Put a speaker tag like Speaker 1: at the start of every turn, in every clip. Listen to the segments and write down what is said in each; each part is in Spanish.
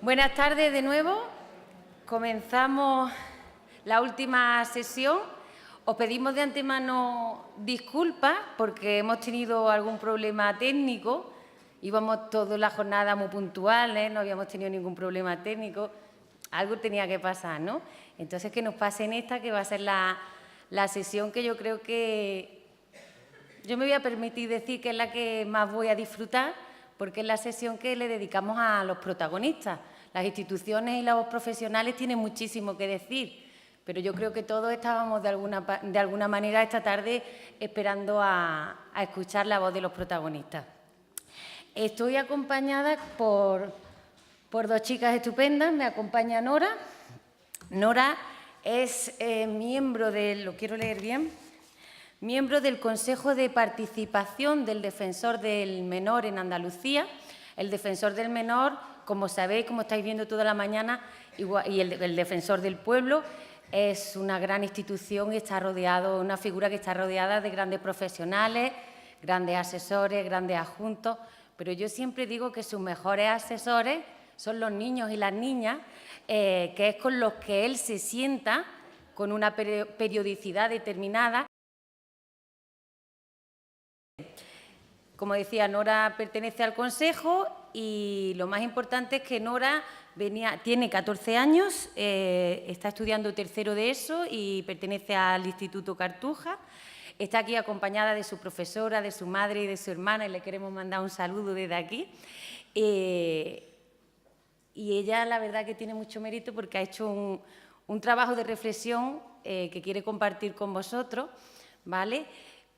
Speaker 1: Buenas tardes de nuevo. Comenzamos la última sesión. Os pedimos de antemano disculpas porque hemos tenido algún problema técnico. Íbamos toda la jornada muy puntuales, no habíamos tenido ningún problema técnico. Algo tenía que pasar, ¿no? Entonces, que nos pase en esta, que va a ser la sesión que yo creo que... Yo me voy a permitir decir que es la que más voy a disfrutar, porque es la sesión que le dedicamos a los protagonistas. Las instituciones y los profesionales tienen muchísimo que decir, pero yo creo que todos estábamos de alguna manera esta tarde esperando a escuchar la voz de los protagonistas. Estoy acompañada por dos chicas estupendas. Me acompaña Nora. Nora es miembro del, lo quiero leer bien, miembro del Consejo de Participación del Defensor del Menor en Andalucía. El Defensor del Menor, como sabéis, como estáis viendo toda la mañana, y el Defensor del Pueblo, es una gran institución y está rodeado, una figura que está rodeada de grandes profesionales, grandes asesores, grandes adjuntos, pero yo siempre digo que sus mejores asesores son los niños y las niñas, que es con los que él se sienta con una periodicidad determinada. Como decía, Nora pertenece al Consejo y lo más importante es que Nora tiene 14 años, está estudiando tercero de ESO y pertenece al Instituto Cartuja. Está aquí acompañada de su profesora, de su madre y de su hermana, y le queremos mandar un saludo desde aquí. Y ella, la verdad, que tiene mucho mérito porque ha hecho un trabajo de reflexión que quiere compartir con vosotros, ¿vale?,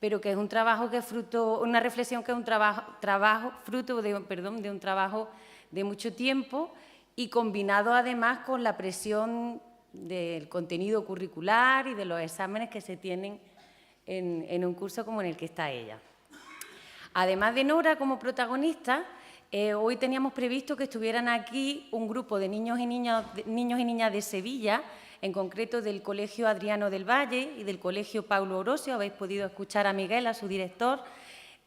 Speaker 1: pero que es un trabajo que es fruto, una reflexión que es un fruto de un trabajo de mucho tiempo y combinado además con la presión del contenido curricular y de los exámenes que se tienen en un curso como en el que está ella. Además de Nora como protagonista, hoy teníamos previsto que estuvieran aquí un grupo de niños y niñas de Sevilla, en concreto del Colegio Adriano del Valle y del Colegio Paulo Orosio. Habéis podido escuchar a Miguel, a su director,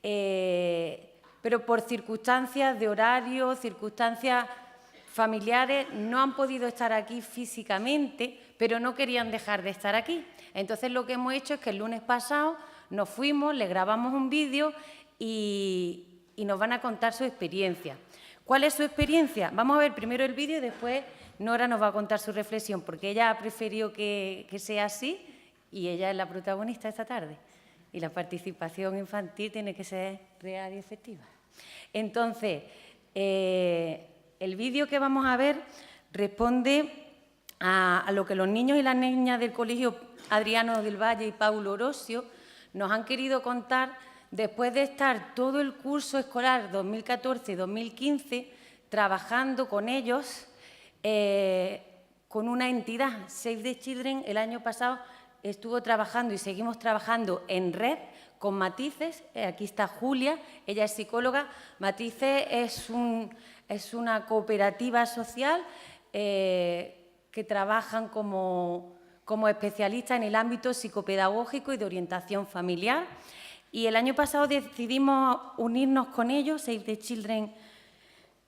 Speaker 1: pero por circunstancias de horario, circunstancias familiares, no han podido estar aquí físicamente, pero no querían dejar de estar aquí. Entonces, lo que hemos hecho es que el lunes pasado nos fuimos, les grabamos un vídeo y nos van a contar su experiencia. ¿Cuál es su experiencia? Vamos a ver primero el vídeo y después Nora nos va a contar su reflexión, porque ella ha preferido que sea así y ella es la protagonista esta tarde. Y la participación infantil tiene que ser real y efectiva. Entonces, el vídeo que vamos a ver responde a lo que los niños y las niñas del Colegio Adriano del Valle y Paulo Orosio nos han querido contar después de estar todo el curso escolar 2014-2015 trabajando con ellos, con una entidad. Save the Children el año pasado estuvo trabajando y seguimos trabajando en red con Matices. Aquí está Julia, ella es psicóloga. Matices es una cooperativa social que trabajan como especialistas en el ámbito psicopedagógico y de orientación familiar. Y el año pasado decidimos unirnos con ellos. Save the Children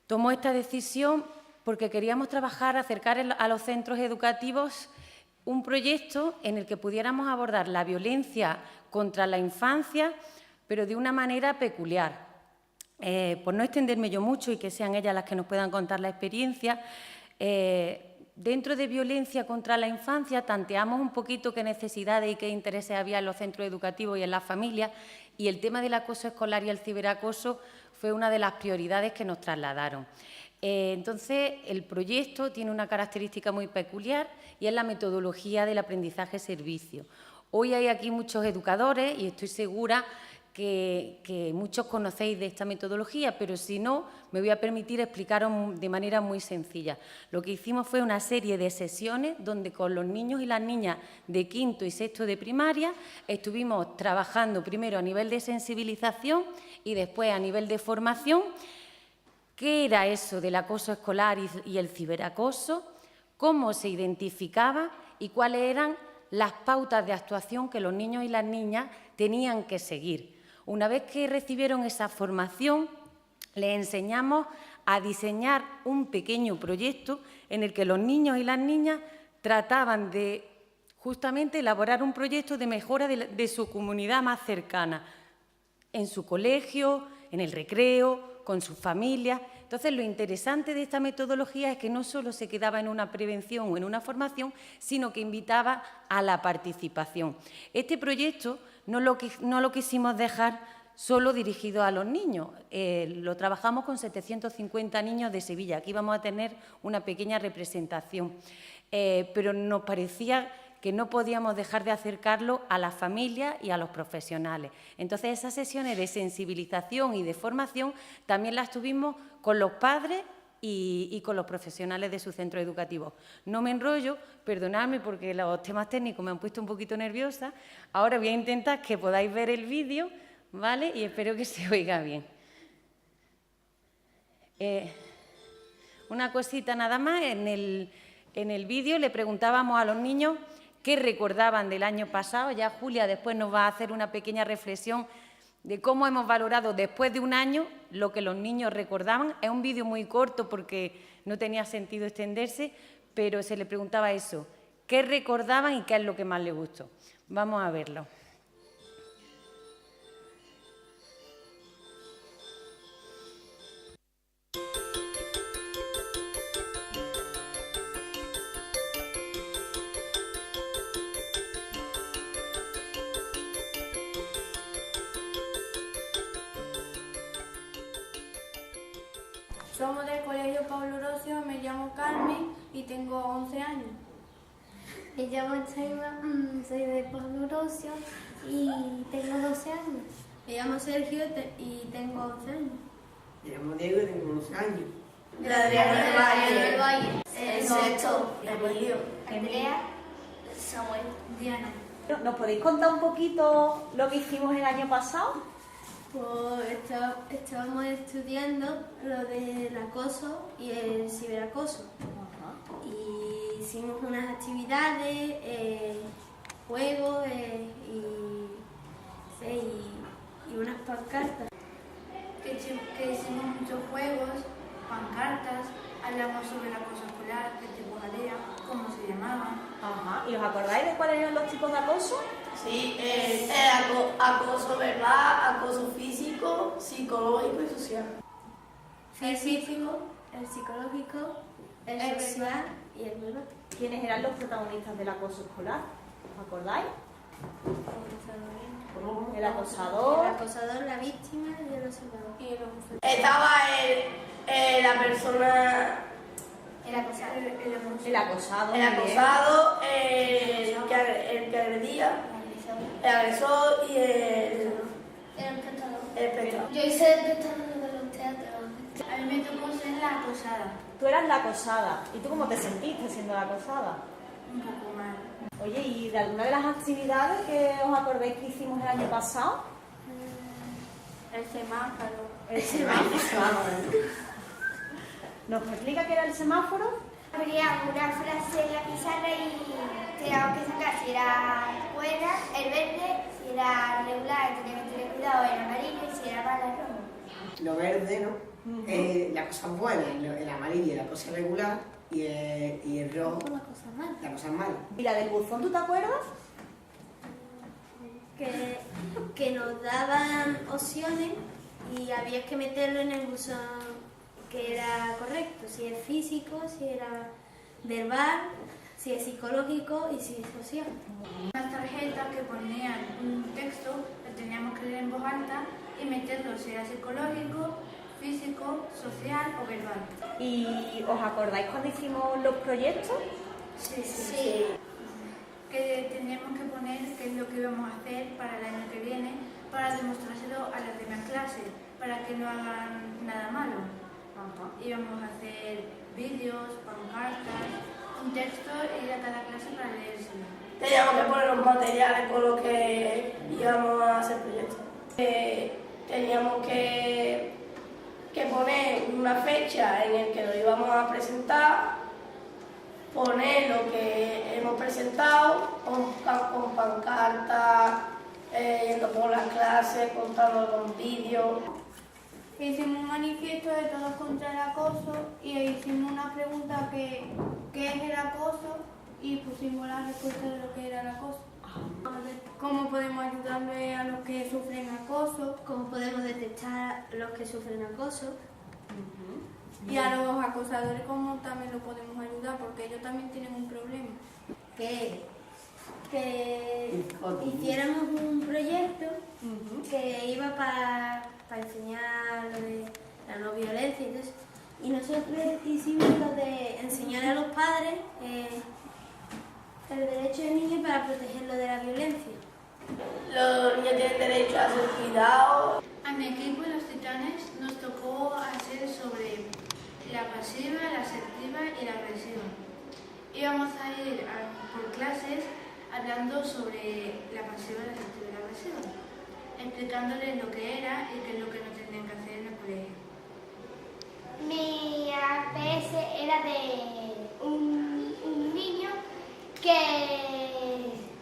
Speaker 1: tomó esta decisión porque queríamos trabajar, acercar a los centros educativos un proyecto en el que pudiéramos abordar la violencia contra la infancia, pero de una manera peculiar. Por no extenderme yo mucho y que sean ellas las que nos puedan contar la experiencia, dentro de violencia contra la infancia tanteamos un poquito qué necesidades y qué intereses había en los centros educativos y en las familias, y el tema del acoso escolar y el ciberacoso fue una de las prioridades que nos trasladaron. Entonces, el proyecto tiene una característica muy peculiar y es la metodología del aprendizaje-servicio. Hoy hay aquí muchos educadores y estoy segura que muchos conocéis de esta metodología, pero si no, me voy a permitir explicaros de manera muy sencilla. Lo que hicimos fue una serie de sesiones donde con los niños y las niñas de quinto y sexto de primaria estuvimos trabajando primero a nivel de sensibilización y después a nivel de formación. ¿Qué era eso del acoso escolar y el ciberacoso? ¿Cómo se identificaba y cuáles eran las pautas de actuación que los niños y las niñas tenían que seguir? Una vez que recibieron esa formación, Les enseñamos a diseñar un pequeño proyecto en el que los niños y las niñas trataban de justamente elaborar un proyecto de mejora de su comunidad más cercana, en su colegio, en el recreo, con sus familias. Entonces, lo interesante de esta metodología es que no solo se quedaba en una prevención o en una formación, sino que invitaba a la participación. Este proyecto no lo quisimos dejar solo dirigido a los niños. Lo trabajamos con 750 niños de Sevilla. Aquí vamos a tener una pequeña representación. Pero nos parecía que no podíamos dejar de acercarlo a las familias y a los profesionales. Entonces, esas sesiones de sensibilización y de formación también las tuvimos con los padres y con los profesionales de su centro educativo. No me enrollo, perdonadme porque los temas técnicos me han puesto un poquito nerviosa. Ahora voy a intentar que podáis ver el vídeo, ¿vale? Y espero que se oiga bien. Una cosita nada más, en el vídeo le preguntábamos a los niños qué recordaban del año pasado. Ya Julia después nos va a hacer una pequeña reflexión de cómo hemos valorado después de un año lo que los niños recordaban. Es un vídeo muy corto porque no tenía sentido extenderse, pero se le preguntaba eso, qué recordaban y qué es lo que más les gustó. Vamos a verlo.
Speaker 2: Somos del Colegio Pablo Orosio, me llamo Carmen y tengo 11 años.
Speaker 3: Me llamo Chaima, soy de Pablo Orosio y tengo 12 años.
Speaker 2: Me llamo Sergio y tengo 11 años.
Speaker 4: Me llamo Diego y tengo 11 años.
Speaker 3: Adriana del Valle.
Speaker 4: Sexto, Emilio.
Speaker 3: Andrea, Samuel.
Speaker 2: Diana.
Speaker 5: ¿Nos podéis contar un poquito lo que hicimos el año pasado?
Speaker 2: Pues estábamos estudiando lo del acoso y el ciberacoso. Y hicimos unas actividades, juegos y unas pancartas. Que hicimos muchos juegos, pancartas, hablamos sobre el acoso escolar, qué tipo era, cómo se llamaban.
Speaker 5: Ajá. ¿Y os acordáis de cuáles eran los tipos de acoso?
Speaker 6: Sí, el acoso verbal, acoso físico, psicológico y social.
Speaker 2: El físico, el psicológico, el sexual y el verbal.
Speaker 5: ¿Quiénes eran los protagonistas del acoso escolar? ¿Os acordáis? El acosador.
Speaker 2: El acosador, la víctima y el observador. Y el homosexual.
Speaker 6: Estaba la persona,
Speaker 2: El acosador.
Speaker 5: El acosado.
Speaker 6: el
Speaker 5: muy bien.
Speaker 6: acosado, el que agredía, el agresor y el espectador.
Speaker 3: Yo hice el espectáculo de los teatros.
Speaker 2: A mí me tocó ser la acosada.
Speaker 5: Tú eras la acosada. ¿Y tú cómo te sentiste siendo la acosada?
Speaker 2: Un poco mal.
Speaker 5: Oye, ¿y de alguna de las actividades que os acordáis que hicimos el año pasado?
Speaker 2: El semáforo.
Speaker 5: El semáforo. ¿Nos explica qué era el semáforo?
Speaker 3: Habría una frase en la pizarra y teníamos que sacar si era buena, el verde, si era regular, tenía que tener cuidado, el amarillo y si era mala, rojo.
Speaker 4: Lo verde, ¿no? La cosa buena, el amarillo, la cosa regular y el rojo,
Speaker 3: Una cosa mala.
Speaker 4: la cosa mala.
Speaker 5: ¿Y la del buzón, tú te acuerdas?
Speaker 2: Que nos daban opciones y había que meterlo en el buzón que era correcto, si es físico, si era verbal, si es psicológico y si es social. Unas tarjetas que ponían un texto, lo teníamos que leer en voz alta y meterlo si era psicológico, físico, social o verbal.
Speaker 5: ¿Y os acordáis cuando hicimos los proyectos?
Speaker 2: Sí. Que teníamos que poner qué es lo que íbamos a hacer para el año que viene para demostrárselo a las demás clases, para que no hagan nada malo.
Speaker 5: Ajá.
Speaker 2: Íbamos a hacer vídeos, pancartas, un texto e ir a cada clase para leérselo.
Speaker 6: Teníamos que poner los materiales con los que íbamos a hacer proyectos. Teníamos que poner una fecha en la que lo íbamos a presentar, poner lo que hemos presentado con pancartas, yendo por las clases, contando los vídeos.
Speaker 7: hicimos un manifiesto de todos contra el acoso y hicimos una pregunta que ¿qué es el acoso? Y pusimos la respuesta de lo que era el acoso. ¿Cómo podemos ayudarle a los que sufren acoso?
Speaker 2: ¿Cómo podemos detectar a los que sufren acoso?
Speaker 7: Y a los acosadores, ¿cómo también los podemos ayudar? Porque ellos también tienen un problema.
Speaker 2: Que hiciéramos un proyecto que iba para enseñar lo de la no violencia y todo eso. Y nosotros hicimos lo de enseñar a los padres el derecho del niño para protegerlo de la violencia.
Speaker 6: Los niños tienen derecho a ser cuidados.
Speaker 8: A mi equipo, los Titanes, nos tocó hacer sobre la pasiva, la asertiva y la agresiva. Íbamos a ir por clases hablando sobre la pasiva, la asertiva y la agresiva, explicándoles lo que era y qué es lo que no tenían que hacer en el colegio.
Speaker 3: Mi APS era de un niño que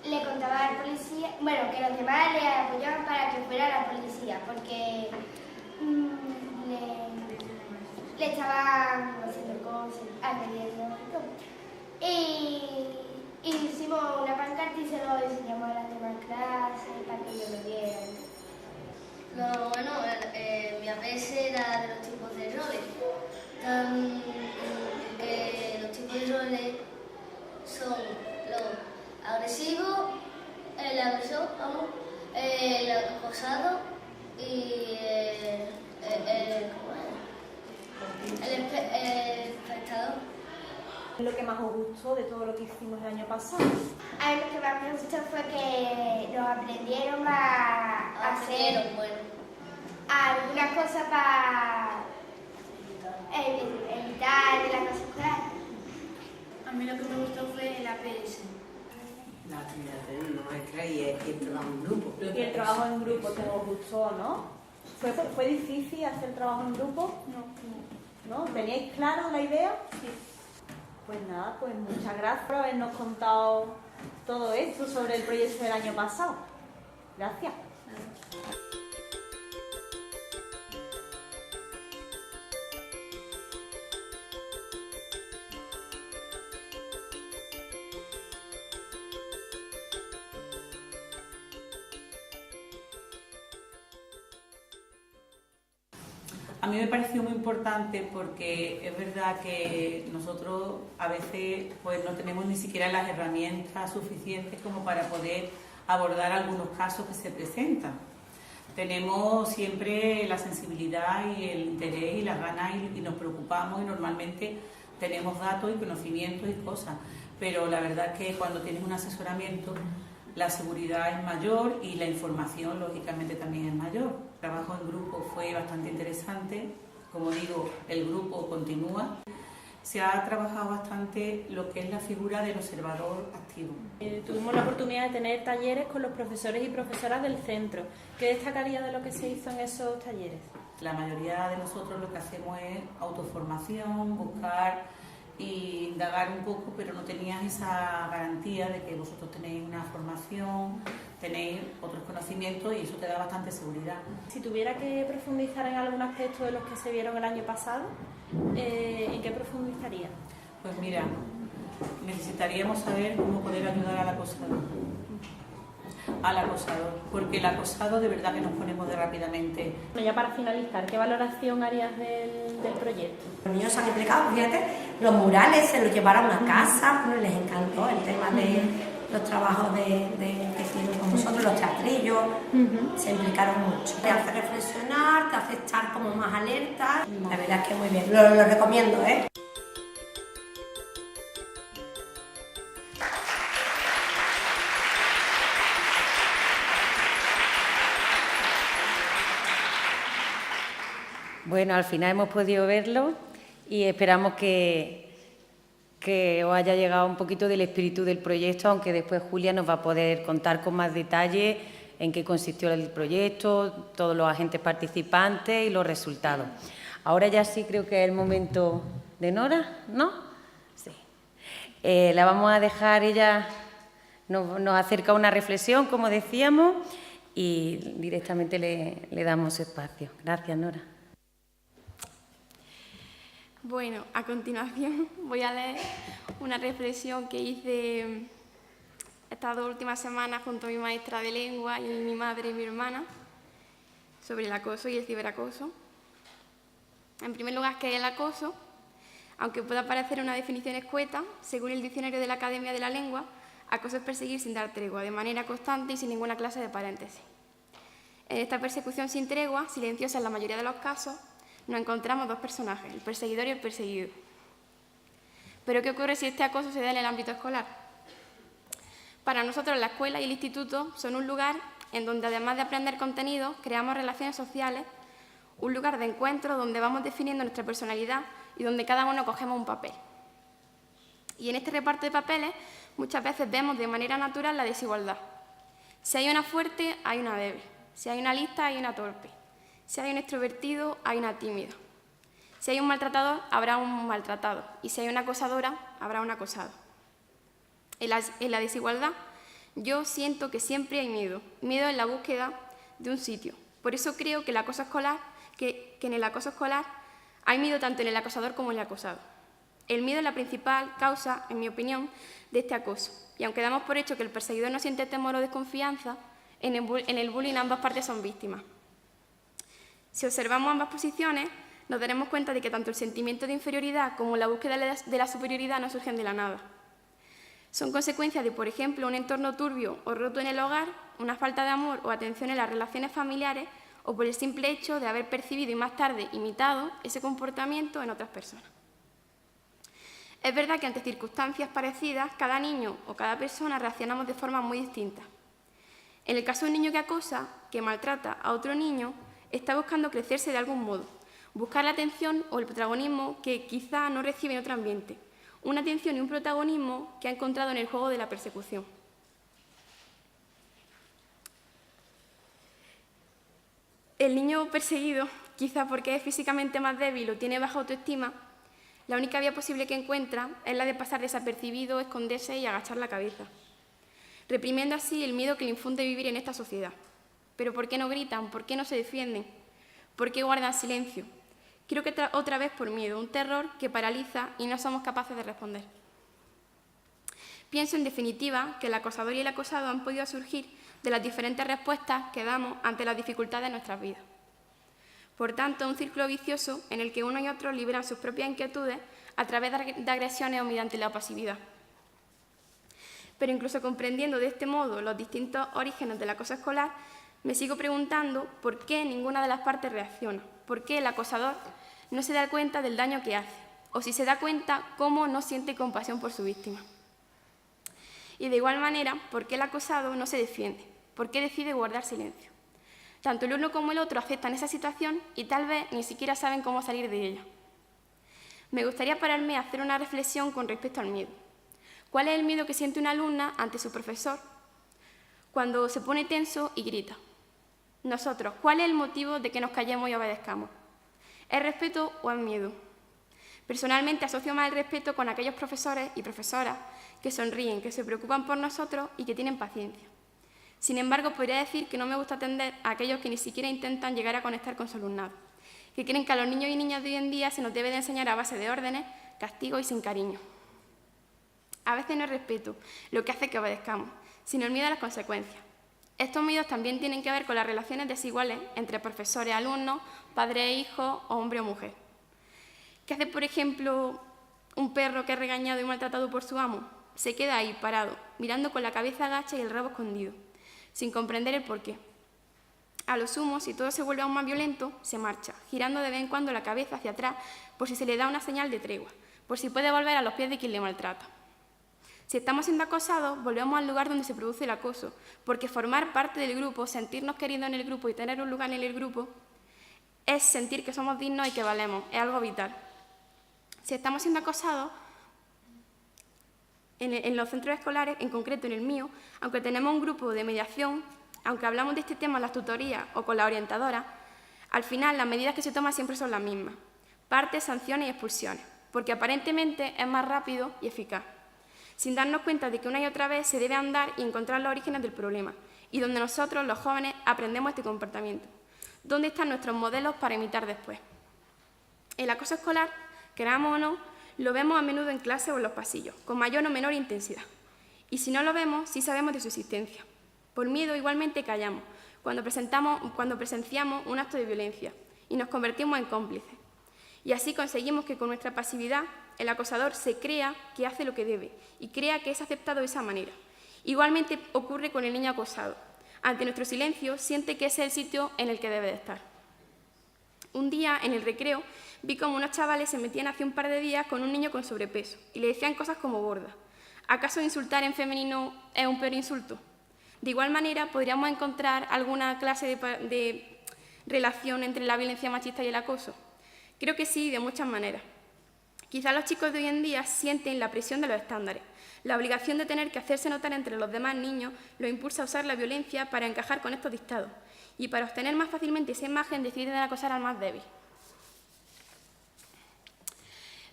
Speaker 3: le contaba al policía, bueno, que los demás le apoyaban para que fuera la policía, porque le estaban haciendo cosas, agrediendo y todo. Y hicimos una pancarta y se lo enseñamos a las demás clases para que ellos lo vieran.
Speaker 9: Mi APS era de los tipos de roles. Que los tipos de roles son los agresivos, el agresor, el acosado y el espectador.
Speaker 5: ¿Qué es lo que más os gustó de todo lo que hicimos el año pasado?
Speaker 3: A mí lo que más me gustó fue que nos aprendieron a hacer algunas cosas para evitar las cosas escolares.
Speaker 8: A mí lo que me gustó fue el APS.
Speaker 4: La actividad nuestra y el trabajo en grupo.
Speaker 5: Y el trabajo en grupo te os gustó, ¿no? ¿Fue difícil hacer trabajo en grupo? No. ¿No? ¿Teníais claro la idea?
Speaker 7: Sí.
Speaker 5: Pues nada, pues muchas gracias por habernos contado todo esto sobre el proyecto del año pasado. Gracias.
Speaker 10: A mí me pareció muy importante porque es verdad que nosotros a veces pues no tenemos ni siquiera las herramientas suficientes como para poder abordar algunos casos que se presentan. Tenemos siempre la sensibilidad y el interés y las ganas y nos preocupamos y normalmente tenemos datos y conocimientos y cosas, pero la verdad es que cuando tienes un asesoramiento la seguridad es mayor y la información lógicamente también es mayor. El trabajo en grupo fue bastante interesante, como digo, el grupo continúa. Se ha trabajado bastante lo que es la figura del observador activo.
Speaker 11: Tuvimos la oportunidad de tener talleres con los profesores y profesoras del centro. ¿Qué destacaría de lo que se hizo en esos talleres?
Speaker 10: La mayoría de nosotros lo que hacemos es autoformación, buscar y indagar un poco, pero no tenías esa garantía de que vosotros tenéis una formación, tenéis otros conocimientos y eso te da bastante seguridad.
Speaker 11: Si tuviera que profundizar en algún aspecto de los que se vieron el año pasado, ¿en qué profundizaría?
Speaker 10: Pues mira, necesitaríamos saber cómo poder ayudar al acosador, porque el acosado de verdad que nos ponemos de rápidamente.
Speaker 11: Bueno, ya para finalizar, ¿qué valoración harías del proyecto?
Speaker 12: Los niños se han implicado, fíjate, los murales se los llevaron a casa, bueno, les encantó el tema de los trabajos que hicieron con nosotros, los teatrillos, se implicaron mucho. Te hace reflexionar, te hace estar como más alerta, la verdad es que muy bien, lo recomiendo, ¿eh?
Speaker 1: Bueno, al final hemos podido verlo y esperamos que os haya llegado un poquito del espíritu del proyecto, aunque después Julia nos va a poder contar con más detalle en qué consistió el proyecto, todos los agentes participantes y los resultados. Ahora ya sí creo que es el momento de Nora, ¿no? Sí. La vamos a dejar, ella nos acerca una reflexión, como decíamos, y directamente le damos espacio. Gracias, Nora.
Speaker 7: Bueno, a continuación voy a leer una reflexión que hice estas 2 últimas semanas junto a mi maestra de lengua y mi madre y mi hermana sobre el acoso y el ciberacoso. En primer lugar, ¿qué es el acoso? Aunque pueda parecer una definición escueta, según el diccionario de la Academia de la Lengua, acoso es perseguir sin dar tregua, de manera constante y sin ninguna clase de paréntesis. En esta persecución sin tregua, silenciosa en la mayoría de los casos, nos encontramos 2 personajes, el perseguidor y el perseguido. ¿Pero qué ocurre si este acoso se da en el ámbito escolar? Para nosotros, la escuela y el instituto son un lugar en donde, además de aprender contenido, creamos relaciones sociales, un lugar de encuentro donde vamos definiendo nuestra personalidad y donde cada uno cogemos un papel. Y en este reparto de papeles, muchas veces vemos de manera natural la desigualdad. Si hay una fuerte, hay una débil. Si hay una lista, hay una torpe. Si hay un extrovertido, hay una tímida. Si hay un maltratador, habrá un maltratado. Y si hay una acosadora, habrá un acosado. En la desigualdad, yo siento que siempre hay miedo. Miedo en la búsqueda de un sitio. Por eso creo que en el acoso escolar hay miedo tanto en el acosador como en el acosado. El miedo es la principal causa, en mi opinión, de este acoso. Y aunque damos por hecho que el perseguidor no siente temor o desconfianza, en el bullying ambas partes son víctimas. Si observamos ambas posiciones, nos daremos cuenta de que tanto el sentimiento de inferioridad como la búsqueda de la superioridad no surgen de la nada. Son consecuencias de, por ejemplo, un entorno turbio o roto en el hogar, una falta de amor o atención en las relaciones familiares, o por el simple hecho de haber percibido y más tarde imitado ese comportamiento en otras personas. Es verdad que ante circunstancias parecidas, cada niño o cada persona reaccionamos de forma muy distinta. En el caso de un niño que acosa, que maltrata a otro niño, está buscando crecerse de algún modo, buscar la atención o el protagonismo que quizá no recibe en otro ambiente, una atención y un protagonismo que ha encontrado en el juego de la persecución. El niño perseguido, quizá porque es físicamente más débil o tiene baja autoestima, la única vía posible que encuentra es la de pasar desapercibido, esconderse y agachar la cabeza, reprimiendo así el miedo que le infunde vivir en esta sociedad. ¿Pero por qué no gritan? ¿Por qué no se defienden? ¿Por qué guardan silencio? Creo que otra vez por miedo, un terror que paraliza y no somos capaces de responder. Pienso, en definitiva, que el acosador y el acosado han podido surgir de las diferentes respuestas que damos ante las dificultades de nuestras vidas. Por tanto, un círculo vicioso en el que uno y otro liberan sus propias inquietudes a través de agresiones o mediante la pasividad. Pero incluso comprendiendo de este modo los distintos orígenes del acoso escolar, me sigo preguntando por qué ninguna de las partes reacciona, por qué el acosador no se da cuenta del daño que hace, o si se da cuenta, cómo no siente compasión por su víctima. Y de igual manera, por qué el acosado no se defiende, por qué decide guardar silencio. Tanto el uno como el otro aceptan esa situación y tal vez ni siquiera saben cómo salir de ella. Me gustaría pararme a hacer una reflexión con respecto al miedo. ¿Cuál es el miedo que siente una alumna ante su profesor cuando se pone tenso y grita? Nosotros, ¿cuál es el motivo de que nos callemos y obedezcamos? ¿Es respeto o es miedo? Personalmente asocio más el respeto con aquellos profesores y profesoras que sonríen, que se preocupan por nosotros y que tienen paciencia. Sin embargo, podría decir que no me gusta atender a aquellos que ni siquiera intentan llegar a conectar con su alumnado, que creen que a los niños y niñas de hoy en día se nos debe de enseñar a base de órdenes, castigos y sin cariño. A veces no es respeto lo que hace que obedezcamos, sino el miedo a las consecuencias. Estos miedos también tienen que ver con las relaciones desiguales entre profesores, alumnos, padres e hijos o hombre o mujer. ¿Qué hace, por ejemplo, un perro que es regañado y maltratado por su amo? Se queda ahí, parado, mirando con la cabeza agacha y el rabo escondido, sin comprender el porqué. A lo sumo, si todo se vuelve aún más violento, se marcha, girando de vez en cuando la cabeza hacia atrás por si se le da una señal de tregua, por si puede volver a los pies de quien le maltrata. Si estamos siendo acosados, volvemos al lugar donde se produce el acoso, porque formar parte del grupo, sentirnos queridos en el grupo y tener un lugar en el grupo, es sentir que somos dignos y que valemos, es algo vital. Si estamos siendo acosados, en los centros escolares, en concreto en el mío, aunque tenemos un grupo de mediación, aunque hablamos de este tema en las tutorías o con la orientadora, al final las medidas que se toman siempre son las mismas: partes, sanciones y expulsiones, porque aparentemente es más rápido y eficaz, sin darnos cuenta de que una y otra vez se debe andar y encontrar los orígenes del problema, y donde nosotros, los jóvenes, aprendemos este comportamiento. ¿Dónde están nuestros modelos para imitar después? El acoso escolar
Speaker 13: Queramos o no, lo vemos a menudo en clase o en los pasillos, con mayor o menor intensidad. Y si no lo vemos, sí sabemos de su existencia. Por miedo, igualmente callamos cuando presenciamos un acto de violencia y nos convertimos en cómplices. Y así conseguimos que con nuestra pasividad el acosador se crea que hace lo que debe y crea que es aceptado de esa manera. Igualmente ocurre con el niño acosado. Ante nuestro silencio, siente que ese es el sitio en el que debe de estar. Un día, en el recreo, vi como unos chavales se metían hace un par de días con un niño con sobrepeso y le decían cosas como gorda. ¿Acaso insultar en femenino es un peor insulto? De igual manera, podríamos encontrar alguna clase de relación entre la violencia machista y el acoso. Creo que sí, de muchas maneras. Quizás los chicos de hoy en día sienten la presión de los estándares. La obligación de tener que hacerse notar entre los demás niños los impulsa a usar la violencia para encajar con estos dictados y para obtener más fácilmente esa imagen deciden acosar al más débil.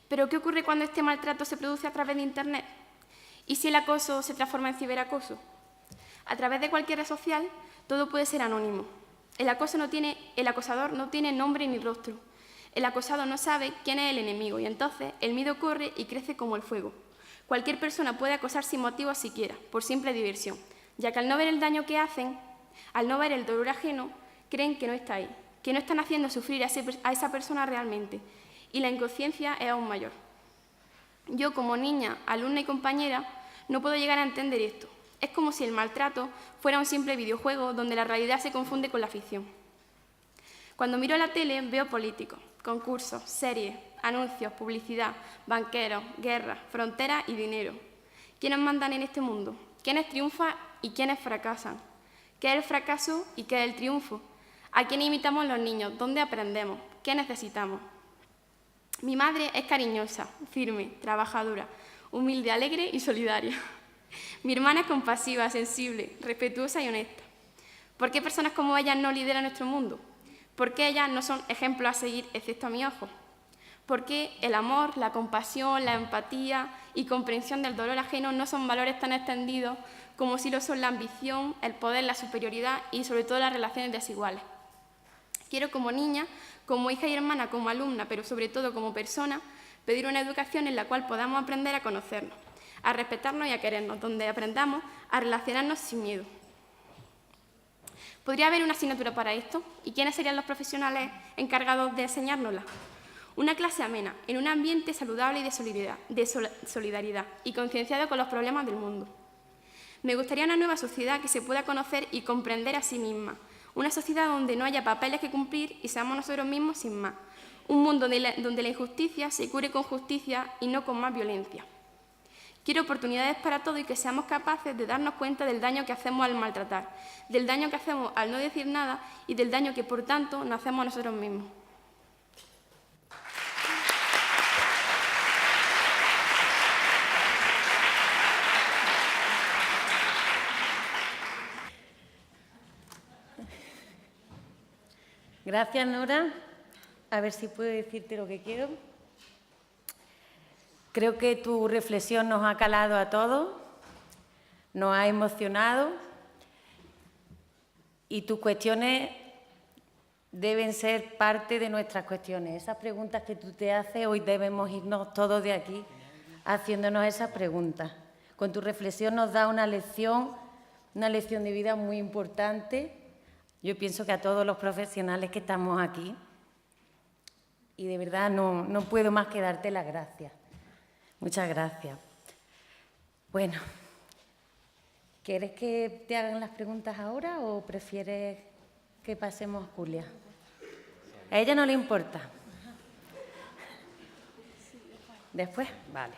Speaker 13: ¿Pero qué ocurre cuando este maltrato se produce a través de Internet? ¿Y si el acoso se transforma en ciberacoso? A través de cualquier red social, todo puede ser anónimo. El acosador no tiene nombre ni rostro. El acosado no sabe quién es el enemigo y entonces el miedo corre y crece como el fuego. Cualquier persona puede acosar sin motivo siquiera, por simple diversión, ya que al no ver el daño que hacen, al no ver el dolor ajeno, creen que no está ahí, que no están haciendo sufrir a esa persona realmente, y la inconsciencia es aún mayor. Yo, como niña, alumna y compañera, no puedo llegar a entender esto. Es como si el maltrato fuera un simple videojuego donde la realidad se confunde con la ficción. Cuando miro la tele veo políticos, concursos, series, anuncios, publicidad, banqueros, guerras, fronteras y dinero. ¿Quiénes mandan en este mundo? ¿Quiénes triunfan y quiénes fracasan? ¿Qué es el fracaso y qué es el triunfo? ¿A quién imitamos los niños? ¿Dónde aprendemos? ¿Qué necesitamos? Mi madre es cariñosa, firme, trabajadora, humilde, alegre y solidaria. Mi hermana es compasiva, sensible, respetuosa y honesta. ¿Por qué personas como ellas no lideran nuestro mundo? ¿Por qué ellas no son ejemplos a seguir, excepto a mi ojo? ¿Por qué el amor, la compasión, la empatía y comprensión del dolor ajeno no son valores tan extendidos como si lo son la ambición, el poder, la superioridad y sobre todo las relaciones desiguales? Quiero como niña, como hija y hermana, como alumna, pero sobre todo como persona, pedir una educación en la cual podamos aprender a conocernos, a respetarnos y a querernos, donde aprendamos a relacionarnos sin miedo. ¿Podría haber una asignatura para esto? ¿Y quiénes serían los profesionales encargados de enseñárnosla? Una clase amena, en un ambiente saludable y de solidaridad y concienciado con los problemas del mundo. Me gustaría una nueva sociedad que se pueda conocer y comprender a sí misma. Una sociedad donde no haya papeles que cumplir y seamos nosotros mismos sin más. Un mundo donde la injusticia se cure con justicia y no con más violencia. Quiero oportunidades para todo y que seamos capaces de darnos cuenta del daño que hacemos al maltratar, del daño que hacemos al no decir nada y del daño que, por tanto, nos hacemos a nosotros mismos.
Speaker 1: Gracias, Nora. A ver si puedo decirte lo que quiero. Creo que tu reflexión nos ha calado a todos, nos ha emocionado y tus cuestiones deben ser parte de nuestras cuestiones. Esas preguntas que tú te haces, hoy debemos irnos todos de aquí haciéndonos esas preguntas. Con tu reflexión nos da una lección de vida muy importante. Yo pienso que a todos los profesionales que estamos aquí, y de verdad no puedo más que darte las gracias. Muchas gracias. Bueno, ¿quieres que te hagan las preguntas ahora o prefieres que pasemos a Julia? A ella no le importa. ¿Después? Vale.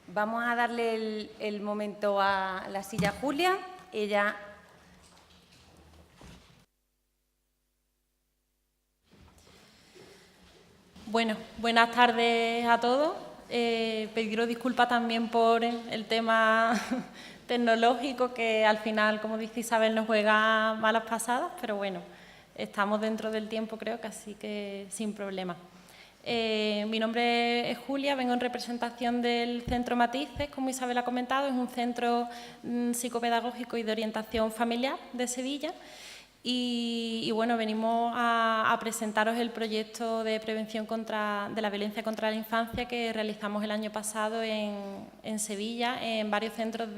Speaker 1: Vamos a darle el momento a la silla a Julia. Ella...
Speaker 11: Bueno, buenas tardes a todos. Pediros disculpas también por el tema tecnológico que al final, como dice Isabel, nos juega malas pasadas, pero bueno, estamos dentro del tiempo creo que así que sin problema. Mi nombre es Julia, vengo en representación del Centro Matices, como Isabel ha comentado, es un centro psicopedagógico y de orientación familiar de Sevilla Y bueno, venimos a presentaros el proyecto de prevención de la violencia contra la infancia que realizamos el año pasado en Sevilla, en varios centros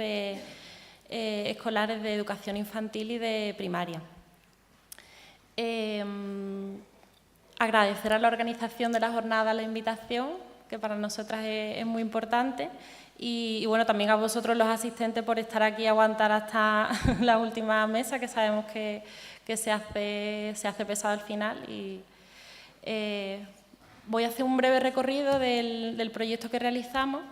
Speaker 11: escolares de educación infantil y de primaria. Agradecer a la organización de la jornada la invitación, que para nosotras es muy importante, y bueno, también a vosotros los asistentes por estar aquí y aguantar hasta la última mesa, que sabemos que se hace pesado al final. Y voy a hacer un breve recorrido del proyecto que realizamos,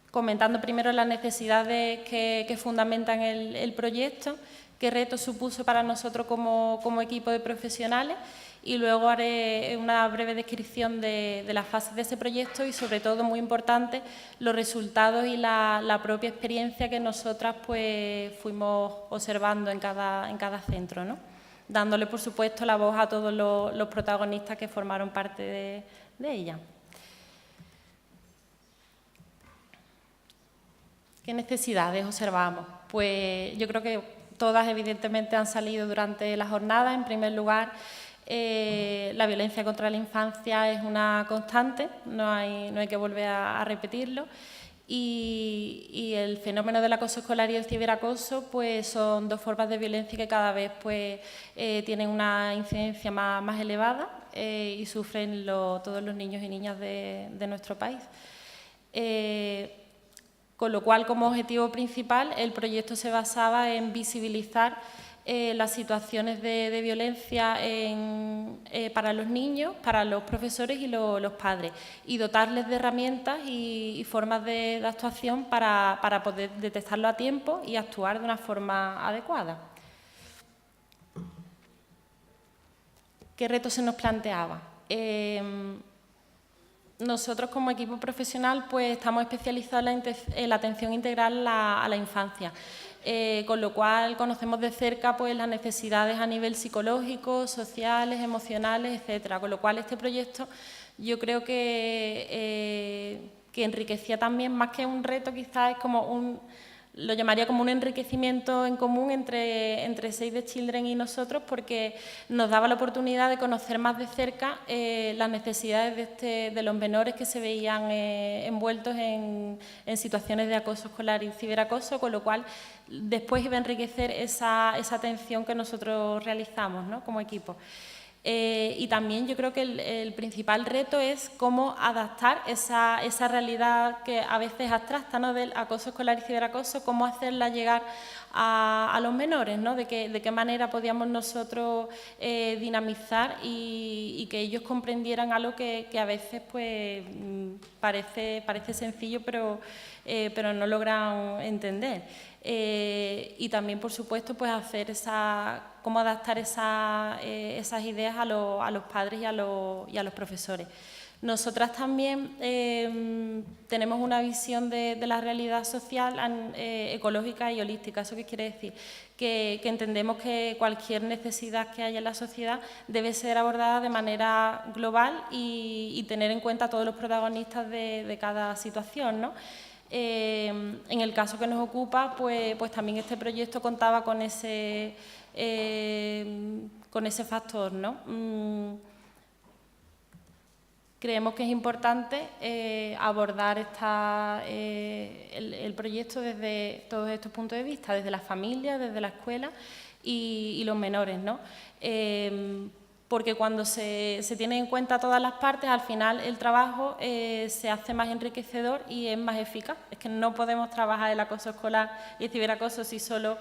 Speaker 11: comentando primero las necesidades que fundamentan el proyecto, qué retos supuso para nosotros como equipo de profesionales, y luego haré una breve descripción de las fases de ese proyecto y, sobre todo, muy importante, los resultados y la propia experiencia que nosotras pues, fuimos observando en cada centro, ¿no? Dándole, por supuesto, la voz a todos los protagonistas que formaron parte de ella. ¿Qué necesidades observamos? Pues yo creo que todas, evidentemente, han salido durante la jornada. En primer lugar, la violencia contra la infancia es una constante, no hay que volver a repetirlo. Y el fenómeno del acoso escolar y el ciberacoso pues, son dos formas de violencia que cada vez pues, tienen una incidencia más elevada y sufren todos los niños y niñas de nuestro país. Con lo cual, como objetivo principal, el proyecto se basaba en visibilizar las situaciones de violencia para los niños, para los profesores y los padres, y dotarles de herramientas y formas de actuación para poder detectarlo a tiempo y actuar de una forma adecuada. ¿Qué retos se nos planteaba? Nosotros, como equipo profesional, pues, estamos especializados en la atención integral a la infancia, con lo cual conocemos de cerca pues, las necesidades a nivel psicológico, sociales, emocionales, etcétera. Con lo cual, este proyecto yo creo que enriquecía también, más que un reto, quizás es como lo llamaría como un enriquecimiento en común entre Save the Children y nosotros, porque nos daba la oportunidad de conocer más de cerca las necesidades de los menores que se veían envueltos en situaciones de acoso escolar y ciberacoso, con lo cual después iba a enriquecer esa atención que nosotros realizamos, ¿no? Como equipo. Y también yo creo que el principal reto es cómo adaptar esa realidad que a veces es abstracta, ¿no? Del acoso escolar y ciberacoso, cómo hacerla llegar a los menores, ¿no? De qué manera podíamos nosotros dinamizar y que ellos comprendieran algo que a veces pues, parece sencillo, pero no logran entender. Y también, por supuesto, pues hacer cómo adaptar esas ideas a los padres y a los profesores. Nosotras también tenemos una visión de la realidad social ecológica y holística. ¿Eso qué quiere decir? Que entendemos que cualquier necesidad que haya en la sociedad debe ser abordada de manera global y tener en cuenta a todos los protagonistas de cada situación, ¿no? En el caso que nos ocupa, pues también este proyecto contaba con ese factor, ¿no? Creemos que es importante abordar el proyecto desde todos estos puntos de vista, desde la familia, desde la escuela y los menores, ¿no? Porque cuando se tienen en cuenta todas las partes, al final el trabajo se hace más enriquecedor y es más eficaz. Es que no podemos trabajar el acoso escolar y el ciberacoso si solo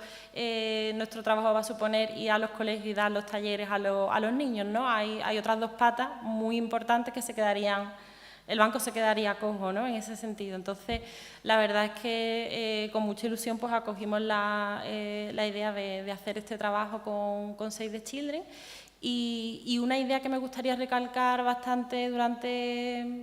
Speaker 11: nuestro trabajo va a suponer ir a los colegios y dar los talleres a los niños, ¿no? Hay otras dos patas muy importantes que el banco se quedaría cojo, ¿no? En ese sentido. Entonces, la verdad es que con mucha ilusión pues acogimos la idea de hacer este trabajo con Save the Children. Y una idea que me gustaría recalcar bastante durante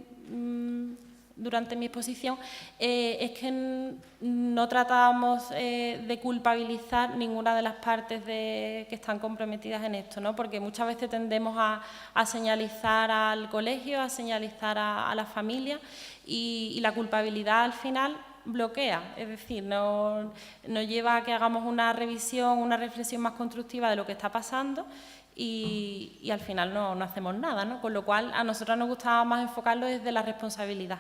Speaker 11: mi exposición es que no tratábamos de culpabilizar ninguna de las partes que están comprometidas en esto, ¿no? Porque muchas veces tendemos a señalizar al colegio, a señalizar a la familia y la culpabilidad al final bloquea, es decir, nos lleva a que hagamos una revisión, una reflexión más constructiva de lo que está pasando y al final no hacemos nada, ¿no? Con lo cual a nosotros nos gustaba más enfocarlo desde la responsabilidad,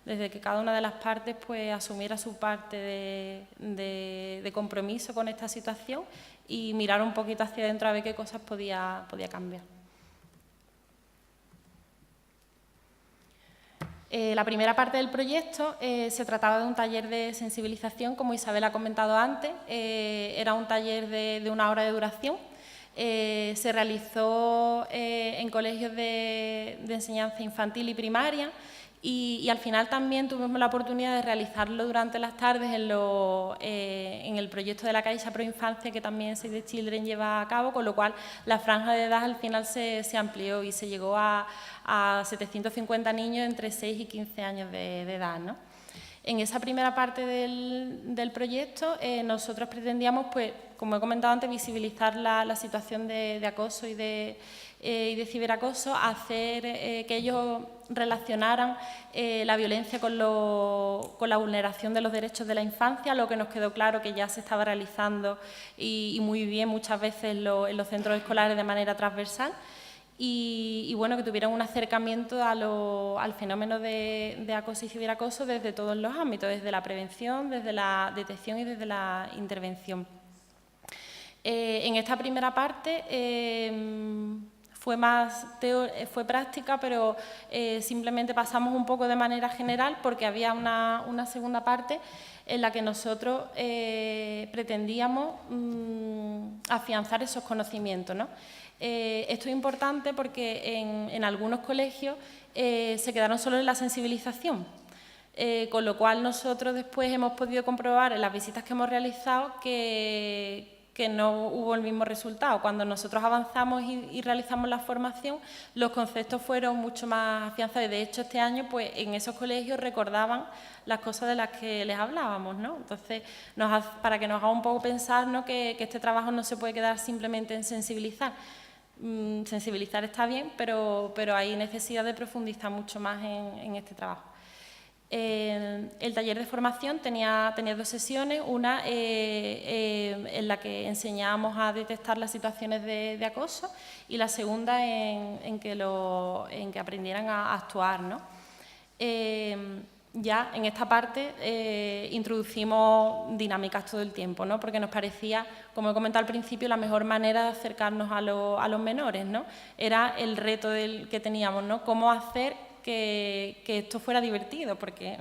Speaker 11: desde que cada una de las partes pues asumiera su parte de compromiso con esta situación y mirar un poquito hacia adentro a ver qué cosas podía cambiar. La primera parte del proyecto se trataba de un taller de sensibilización, como Isabel ha comentado antes, era un taller de 1 hora de duración, se realizó en colegios de enseñanza infantil y primaria y al final también tuvimos la oportunidad de realizarlo durante las tardes en el proyecto de la Caixa Proinfancia que también Save the Children lleva a cabo, con lo cual la franja de edad al final se amplió y se llegó a 750 niños entre 6 y 15 años de edad, ¿no? En esa primera parte del proyecto nosotros pretendíamos, pues, como he comentado antes, visibilizar la situación de acoso y de ciberacoso, hacer que ellos relacionaran la violencia con la vulneración de los derechos de la infancia, lo que nos quedó claro que ya se estaba realizando y muy bien muchas veces en los centros escolares de manera transversal. Y bueno, que tuvieran un acercamiento al fenómeno de acoso y ciberacoso desde todos los ámbitos, desde la prevención, desde la detección y desde la intervención. En esta primera parte fue práctica, pero simplemente pasamos un poco de manera general porque había una segunda parte en la que nosotros pretendíamos afianzar esos conocimientos, ¿no? Esto es importante porque en algunos colegios se quedaron solo en la sensibilización, con lo cual nosotros después hemos podido comprobar en las visitas que hemos realizado que no hubo el mismo resultado. Cuando nosotros avanzamos y realizamos la formación, los conceptos fueron mucho más afianzados. De hecho, este año, pues, en esos colegios recordaban las cosas de las que les hablábamos, ¿no? Entonces, para que nos haga un poco pensar, ¿no?, que este trabajo no se puede quedar simplemente en sensibilizar. Sensibilizar está bien, pero hay necesidad de profundizar mucho más en este trabajo. El taller de formación tenía 2 sesiones, una en la que enseñábamos a detectar las situaciones de acoso y la segunda en que aprendieran a actuar, ¿no? Ya en esta parte introducimos dinámicas todo el tiempo, ¿no? Porque nos parecía, como he comentado al principio, la mejor manera de acercarnos a los menores, ¿no? Era el reto que teníamos, ¿no? Cómo hacer que esto fuera divertido, porque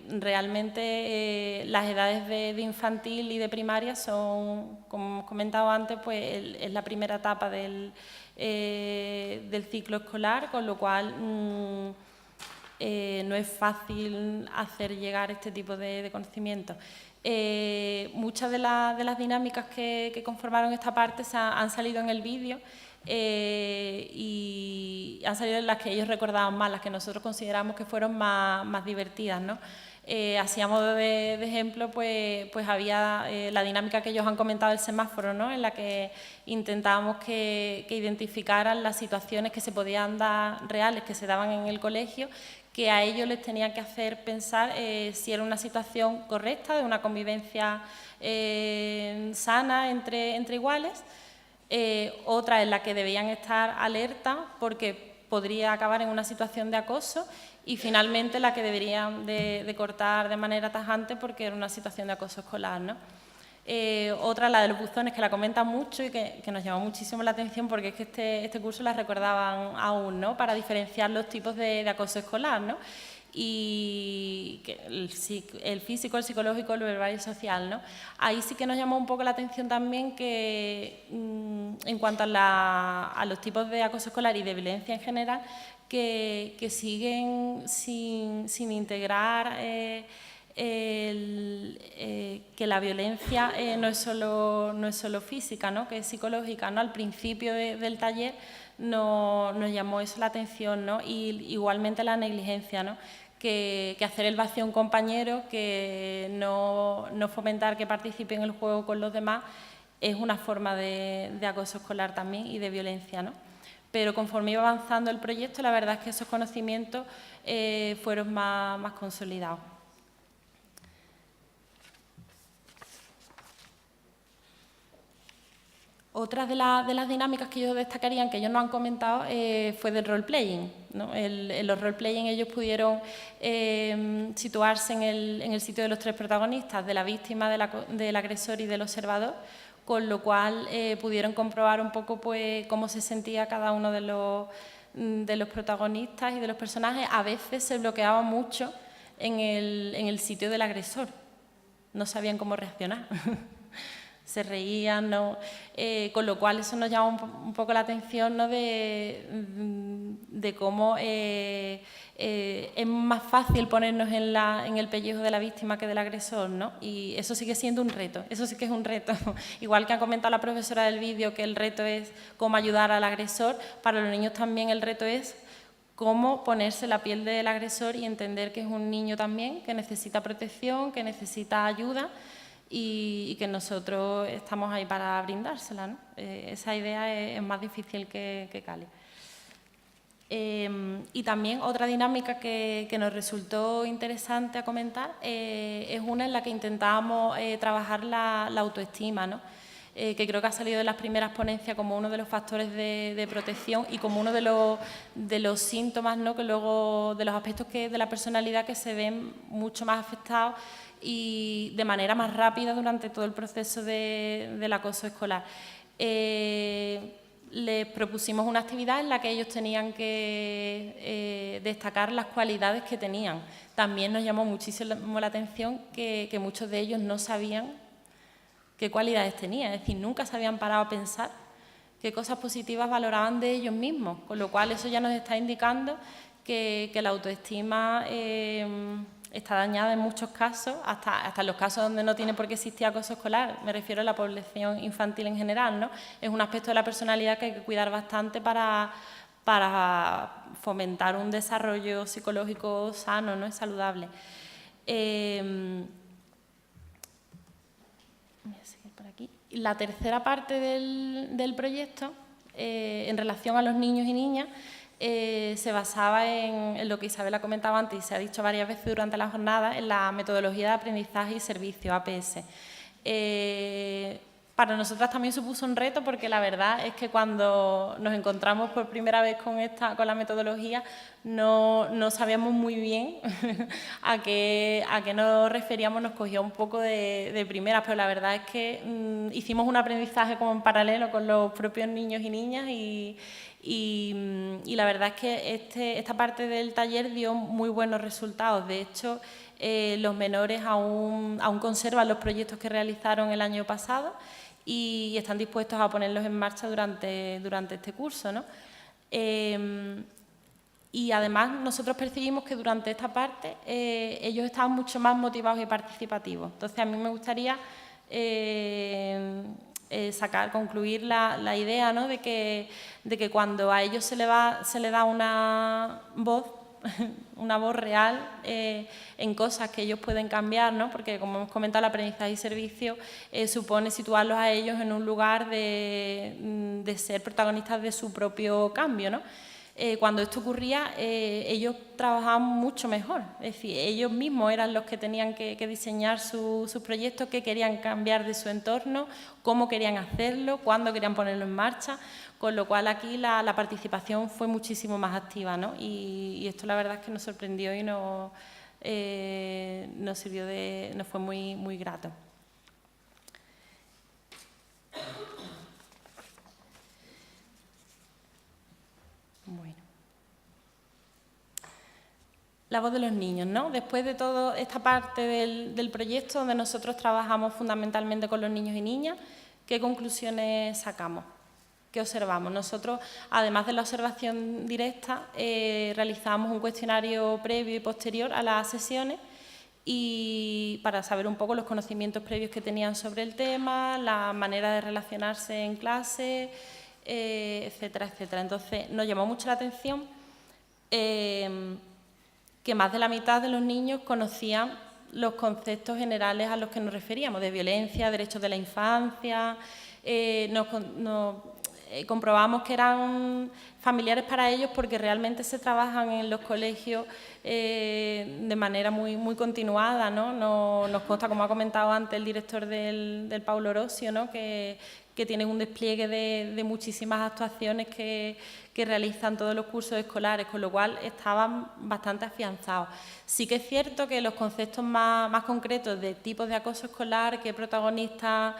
Speaker 11: realmente las edades de infantil y de primaria son, como hemos comentado antes, pues es la primera etapa del ciclo escolar, con lo cual no es fácil hacer llegar este tipo de conocimientos. Muchas de las dinámicas que conformaron esta parte han salido en el vídeo y han salido en las que ellos recordaban más, las que nosotros consideramos que fueron más divertidas, ¿no? Así a modo de ejemplo, pues había la dinámica que ellos han comentado del semáforo, ¿no?, en la que intentábamos que identificaran las situaciones que se podían dar reales, que se daban en el colegio, que a ellos les tenía que hacer pensar si era una situación correcta, de una convivencia sana entre iguales, otra en la que debían estar alerta porque podría acabar en una situación de acoso y finalmente la que deberían de cortar de manera tajante porque era una situación de acoso escolar, ¿no? Otra, la de los buzones, que la comentan mucho y que nos llamó muchísimo la atención porque es que este curso la recordaban aún, ¿no?, para diferenciar los tipos de acoso escolar, ¿no? Y que el físico, el psicológico, el verbal y el social, ¿no? Ahí sí que nos llamó un poco la atención también que en cuanto a los tipos de acoso escolar y de violencia en general, que siguen sin integrar que la violencia no es solo física, ¿no?, que es psicológica, ¿no? Al principio del taller nos llamó eso la atención, ¿no? Y igualmente la negligencia, ¿no?, que hacer el vacío a un compañero, que no fomentar que participe en el juego con los demás, es una forma de acoso escolar también y de violencia, ¿no? Pero conforme iba avanzando el proyecto, la verdad es que esos conocimientos fueron más consolidados. Otra de las dinámicas que ellos destacarían, que ellos nos han comentado, fue del role-playing, ¿no? En los role-playing ellos pudieron situarse en el sitio de los tres protagonistas, de la víctima, del agresor y del observador, con lo cual pudieron comprobar un poco pues, cómo se sentía cada uno de los protagonistas y de los personajes. A veces se bloqueaba mucho en el sitio del agresor, no sabían cómo reaccionar. Se reían, ¿no? Con lo cual eso nos llama un poco la atención, ¿no? de cómo es más fácil ponernos en el pellejo de la víctima que del agresor, ¿no? Y eso sigue siendo un reto, eso sí que es un reto. Igual que ha comentado la profesora del vídeo que el reto es cómo ayudar al agresor, para los niños también el reto es cómo ponerse la piel del agresor y entender que es un niño también, que necesita protección, que necesita ayuda, y que nosotros estamos ahí para brindársela, ¿no? Esa idea es más difícil que cale. Y también otra dinámica que nos resultó interesante a comentar es una en la que intentábamos trabajar la autoestima, ¿no? Que creo que ha salido de las primeras ponencias como uno de los factores de protección y como uno de los síntomas, ¿no? Que luego, de los aspectos de la personalidad que se ven mucho más afectados y de manera más rápida durante todo el proceso del acoso escolar. Les propusimos una actividad en la que ellos tenían que destacar las cualidades que tenían. También nos llamó muchísimo la atención que muchos de ellos no sabían qué cualidades tenían, es decir, nunca se habían parado a pensar qué cosas positivas valoraban de ellos mismos, con lo cual eso ya nos está indicando que la autoestima está dañada en muchos casos, hasta en los casos donde no tiene por qué existir acoso escolar, me refiero a la población infantil en general, ¿no? Es un aspecto de la personalidad que hay que cuidar bastante para fomentar un desarrollo psicológico sano, ¿no? Y saludable. Voy a seguir por aquí. La tercera parte del proyecto, en relación a los niños y niñas, se basaba en lo que Isabel ha comentado antes y se ha dicho varias veces durante la jornada, en la metodología de aprendizaje y servicio, APS. Para nosotras también supuso un reto porque la verdad es que cuando nos encontramos por primera vez con la metodología no sabíamos muy bien a qué nos referíamos, nos cogió un poco de primeras, pero la verdad es que hicimos un aprendizaje como en paralelo con los propios niños y niñas y la verdad es que esta parte del taller dio muy buenos resultados. De hecho, los menores aún conservan los proyectos que realizaron el año pasado y están dispuestos a ponerlos en marcha durante este curso, ¿no? Y además nosotros percibimos que durante esta parte ellos estaban mucho más motivados y participativos. Entonces a mí me gustaría concluir la idea, ¿no? de que cuando a ellos se le da una voz real en cosas que ellos pueden cambiar, ¿no? Porque como hemos comentado, el aprendizaje y servicio supone situarlos a ellos en un lugar de ser protagonistas de su propio cambio, ¿no? Cuando esto ocurría, ellos trabajaban mucho mejor, es decir, ellos mismos eran los que tenían que diseñar sus proyectos, qué querían cambiar de su entorno, cómo querían hacerlo, cuándo querían ponerlo en marcha, con lo cual aquí la participación fue muchísimo más activa, ¿no? Y esto la verdad es que nos sorprendió y nos fue muy, muy grato. Bueno. La voz de los niños, ¿no? Después de toda esta parte del proyecto, donde nosotros trabajamos fundamentalmente con los niños y niñas, ¿qué conclusiones sacamos? ¿Qué observamos? Nosotros, además de la observación directa, realizamos un cuestionario previo y posterior a las sesiones y para saber un poco los conocimientos previos que tenían sobre el tema, la manera de relacionarse en clase, etcétera, etcétera. Entonces, nos llamó mucho la atención que más de la mitad de los niños conocían los conceptos generales a los que nos referíamos, de violencia, derechos de la infancia. Comprobamos que eran familiares para ellos porque realmente se trabajan en los colegios de manera muy, muy continuada, ¿no? Nos consta, como ha comentado antes el director del Paulo Orosio, ¿no? que que tienen un despliegue de muchísimas actuaciones que realizan todos los cursos escolares, con lo cual estaban bastante afianzados. Sí que es cierto que los conceptos más concretos de tipos de acoso escolar, qué protagonistas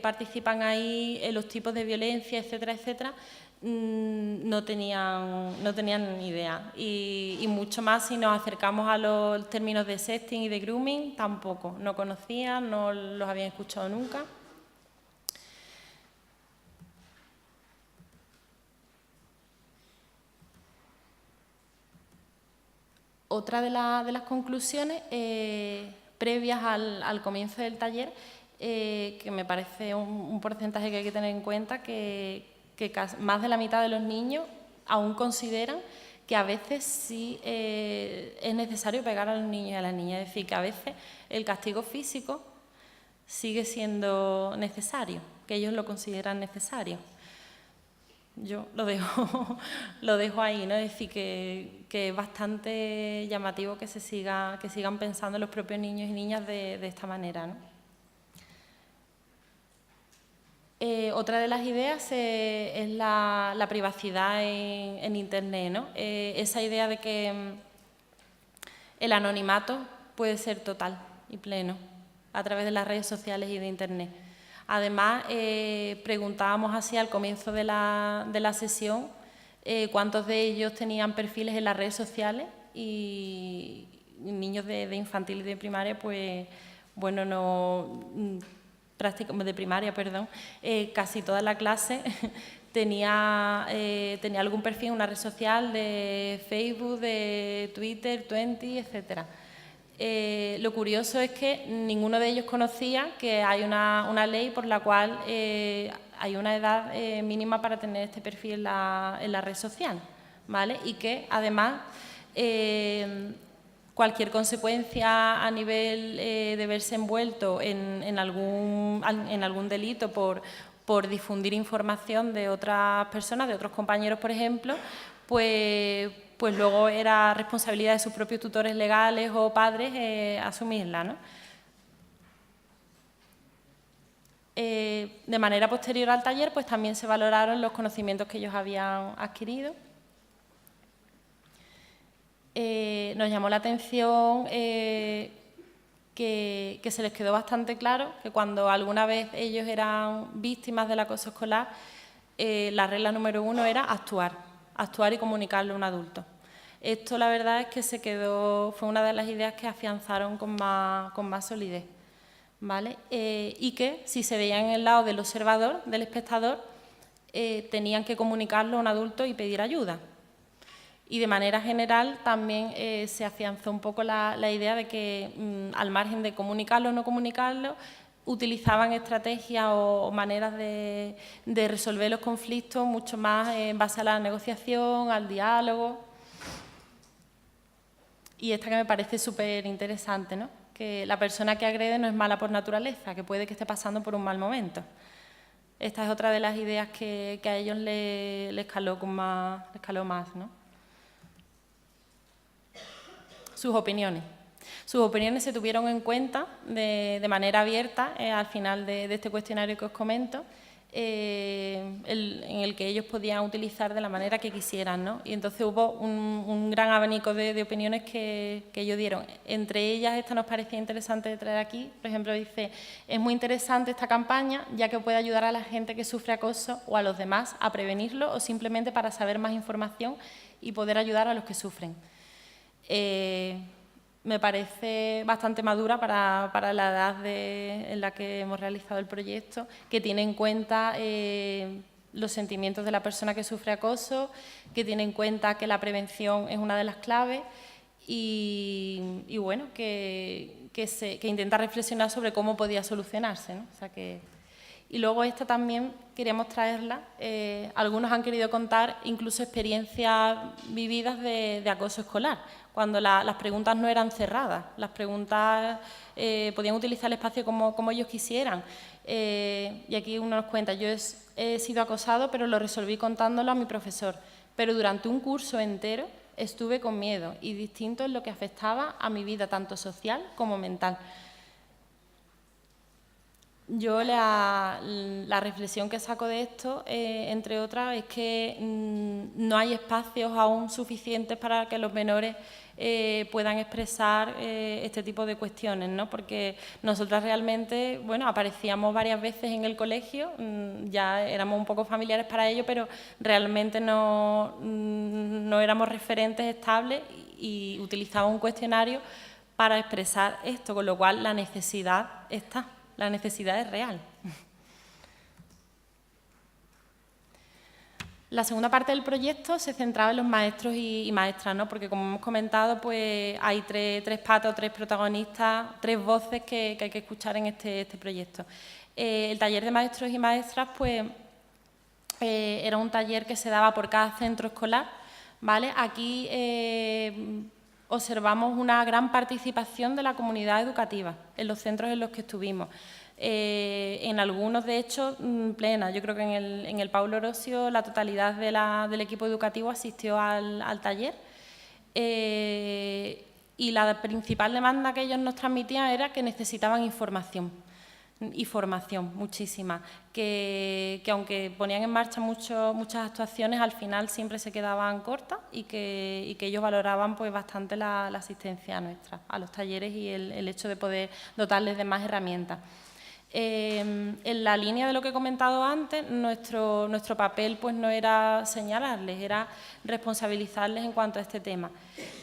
Speaker 11: participan ahí, los tipos de violencia, etcétera, etcétera, no tenían ni idea. Y mucho más si nos acercamos a los términos de sexting y de grooming, tampoco. No conocían, no los habían escuchado nunca. Otra de las conclusiones previas al comienzo del taller, que me parece un porcentaje que hay que tener en cuenta, que más de la mitad de los niños aún consideran que a veces sí es necesario pegar a los niños y a las niñas. Es decir, que a veces el castigo físico sigue siendo necesario, que ellos lo consideran necesario. Yo lo dejo ahí, ¿no? Es decir, que es bastante llamativo que sigan pensando los propios niños y niñas de esta manera, ¿no? Otra de las ideas es la privacidad en Internet, ¿no? Esa idea de que el anonimato puede ser total y pleno a través de las redes sociales y de Internet. Además, preguntábamos así al comienzo de la sesión cuántos de ellos tenían perfiles en las redes sociales, y niños de infantil y de primaria, pues bueno, de primaria, perdón, casi toda la clase tenía algún perfil en una red social de Facebook, de Twitter, Twenty, etcétera. Lo curioso es que ninguno de ellos conocía que hay una ley por la cual hay una edad mínima para tener este perfil en la red social, ¿vale? Y que además cualquier consecuencia a nivel de verse envuelto en algún delito por difundir información de otras personas, de otros compañeros, por ejemplo, pues luego era responsabilidad de sus propios tutores legales o padres asumirla, ¿no? De manera posterior al taller, pues también se valoraron los conocimientos que ellos habían adquirido. Nos llamó la atención que se les quedó bastante claro que cuando alguna vez ellos eran víctimas del acoso escolar, la regla número 1 era actuar y comunicarlo a un adulto. Esto, la verdad, es que fue una de las ideas que afianzaron con más solidez, ¿vale? Y que, si se veían en el lado del observador, del espectador, tenían que comunicarlo a un adulto y pedir ayuda. Y de manera general también se afianzó un poco la idea de que, al margen de comunicarlo o no comunicarlo, utilizaban estrategias o maneras de resolver los conflictos mucho más en base a la negociación, al diálogo. Y esta que me parece súper interesante, ¿no? Que la persona que agrede no es mala por naturaleza, que puede que esté pasando por un mal momento. Esta es otra de las ideas que a ellos les escaló más, ¿no? Sus opiniones. Sus opiniones se tuvieron en cuenta de manera abierta al final de este cuestionario que os comento, en el que ellos podían utilizar de la manera que quisieran, ¿no? Y entonces hubo un gran abanico de opiniones que ellos dieron. Entre ellas, esta nos parecía interesante de traer aquí. Por ejemplo, dice: es muy interesante esta campaña, ya que puede ayudar a la gente que sufre acoso o a los demás a prevenirlo, o simplemente para saber más información y poder ayudar a los que sufren. Me parece bastante madura para la edad en la que hemos realizado el proyecto, que tiene en cuenta los sentimientos de la persona que sufre acoso, que tiene en cuenta que la prevención es una de las claves y bueno, que intenta reflexionar sobre cómo podía solucionarse, ¿no? O sea y luego esta también queríamos traerla. Algunos han querido contar incluso experiencias vividas de acoso escolar, cuando las preguntas no eran cerradas, las preguntas podían utilizar el espacio como ellos quisieran. Y aquí uno nos cuenta: yo he sido acosado, pero lo resolví contándolo a mi profesor, pero durante un curso entero estuve con miedo y distinto en lo que afectaba a mi vida tanto social como mental. Yo la reflexión que saco de esto, entre otras, es que no hay espacios aún suficientes para que los menores puedan expresar este tipo de cuestiones, ¿no? Porque nosotras realmente, bueno, aparecíamos varias veces en el colegio, ya éramos un poco familiares para ello, pero realmente no éramos referentes estables y utilizábamos un cuestionario para expresar esto, con lo cual la necesidad está. La necesidad es real. La segunda parte del proyecto se centraba en los maestros y maestras, ¿no? Porque, como hemos comentado, pues hay tres patas, tres protagonistas, tres voces que hay que escuchar en este proyecto. El taller de maestros y maestras, pues, era un taller que se daba por cada centro escolar, ¿vale? Aquí observamos una gran participación de la comunidad educativa en los centros en los que estuvimos. En algunos, de hecho, plena. Yo creo que en el Paulo Orosio la totalidad del equipo educativo asistió al taller. Y la principal demanda que ellos nos transmitían era que necesitaban información. Y formación, muchísima, que aunque ponían en marcha muchas actuaciones, al final siempre se quedaban cortas y que ellos valoraban pues bastante la asistencia nuestra a los talleres y el hecho de poder dotarles de más herramientas. En la línea de lo que he comentado antes, nuestro papel pues no era señalarles, era responsabilizarles en cuanto a este tema.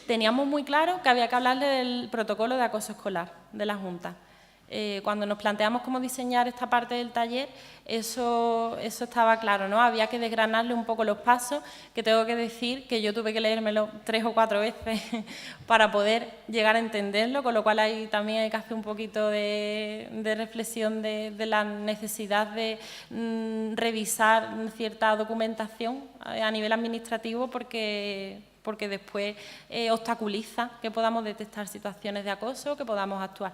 Speaker 11: Teníamos muy claro que había que hablarles del protocolo de acoso escolar de la Junta. Cuando nos planteamos cómo diseñar esta parte del taller, eso estaba claro, ¿no? Había que desgranarle un poco los pasos, que tengo que decir que yo tuve que leérmelo 3 o 4 veces para poder llegar a entenderlo, con lo cual ahí también hay que hacer un poquito de reflexión de la necesidad de revisar cierta documentación a nivel administrativo, porque después obstaculiza que podamos detectar situaciones de acoso, que podamos actuar.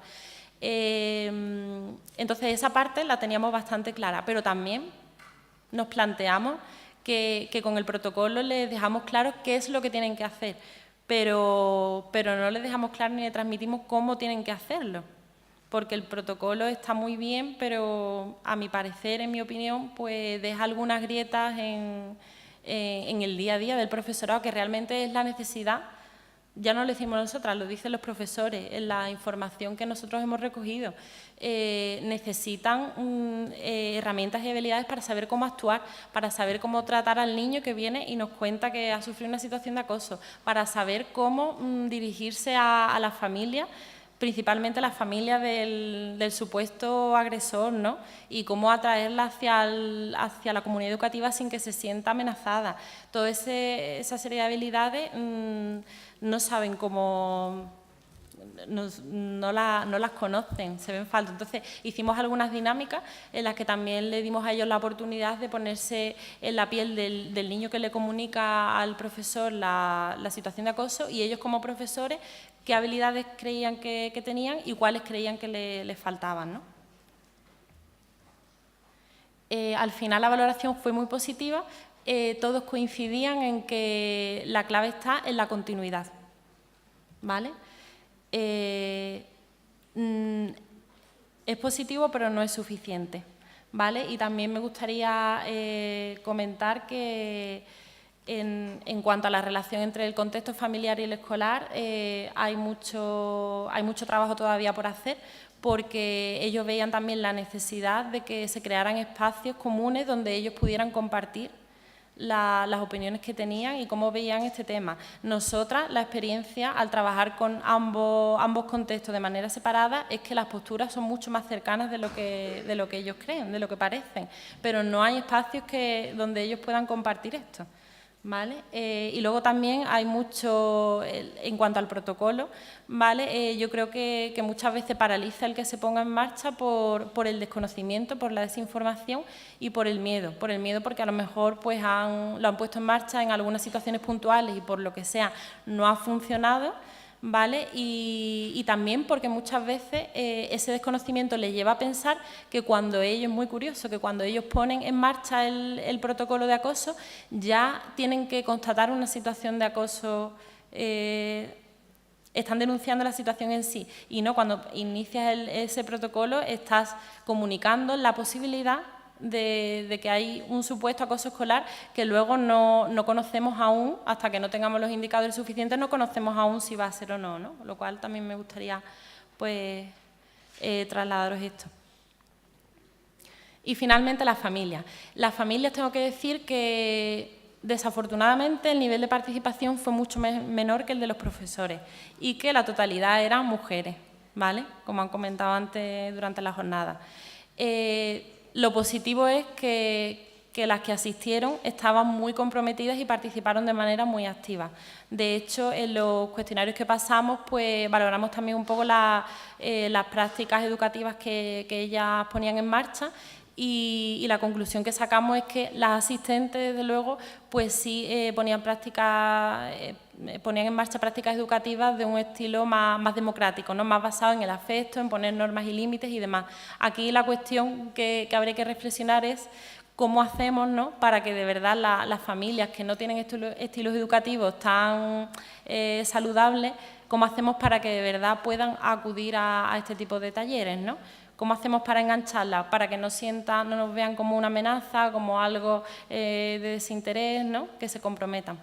Speaker 11: Entonces esa parte la teníamos bastante clara, pero también nos planteamos que con el protocolo les dejamos claro qué es lo que tienen que hacer, pero no les dejamos claro ni les transmitimos cómo tienen que hacerlo, porque el protocolo está muy bien, pero a mi parecer, en mi opinión, pues deja algunas grietas en el día a día del profesorado, que realmente es la necesidad. Ya no lo decimos nosotras, lo dicen los profesores en la información que nosotros hemos recogido. Necesitan herramientas y habilidades para saber cómo actuar, para saber cómo tratar al niño que viene y nos cuenta que ha sufrido una situación de acoso, para saber cómo dirigirse a la familia, principalmente a la familia del supuesto agresor, ¿no? Y cómo atraerla hacia la comunidad educativa sin que se sienta amenazada. Toda esa serie de habilidades no saben cómo, no las conocen, se ven falta. Entonces hicimos algunas dinámicas en las que también le dimos a ellos la oportunidad de ponerse en la piel del niño que le comunica al profesor la situación de acoso, y ellos como profesores qué habilidades creían que tenían y cuáles creían que les faltaban, ¿no? Al final la valoración fue muy positiva. Todos coincidían en que la clave está en la continuidad, ¿vale? Es positivo, pero no es suficiente, ¿vale? Y también me gustaría comentar que en cuanto a la relación entre el contexto familiar y el escolar, hay mucho trabajo todavía por hacer, porque ellos veían también la necesidad de que se crearan espacios comunes donde ellos pudieran compartir las opiniones que tenían y cómo veían este tema. Nosotras, la experiencia al trabajar con ambos contextos de manera separada es que las posturas son mucho más cercanas de lo que ellos creen, de lo que parecen, pero no hay espacios donde ellos puedan compartir esto, ¿vale? Y luego también hay mucho, en cuanto al protocolo, ¿vale? Yo creo que muchas veces paraliza el que se ponga en marcha por el desconocimiento, por la desinformación y por el miedo porque a lo mejor pues lo han puesto en marcha en algunas situaciones puntuales y por lo que sea no ha funcionado, ¿vale? Y también porque muchas veces ese desconocimiento les lleva a pensar que cuando ellos, muy curioso, que cuando ellos ponen en marcha el protocolo de acoso, ya tienen que constatar una situación de acoso están denunciando la situación en sí. Y no, cuando inicias ese protocolo estás comunicando la posibilidad de que hay un supuesto acoso escolar que luego no conocemos aún, hasta que no tengamos los indicadores suficientes, no conocemos aún si va a ser o no, ¿no? Lo cual también me gustaría pues trasladaros esto. Y finalmente las familias. Las familias, tengo que decir que desafortunadamente el nivel de participación fue mucho menor que el de los profesores y que la totalidad eran mujeres, ¿vale? Como han comentado antes durante la jornada. Lo positivo es que las que asistieron estaban muy comprometidas y participaron de manera muy activa. De hecho, en los cuestionarios que pasamos, pues valoramos también un poco las prácticas educativas que ellas ponían en marcha. Y la conclusión que sacamos es que las asistentes, desde luego, pues sí ponían en marcha prácticas educativas de un estilo más democrático, ¿no? Más basado en el afecto, en poner normas y límites y demás. Aquí la cuestión que habría que reflexionar es cómo hacemos, ¿no?, para que de verdad las familias que no tienen estilos educativos tan saludables, cómo hacemos para que de verdad puedan acudir a este tipo de talleres, ¿no? ¿Cómo hacemos para engancharlas? Para que no nos vean como una amenaza, como algo de desinterés, ¿no?, que se comprometan.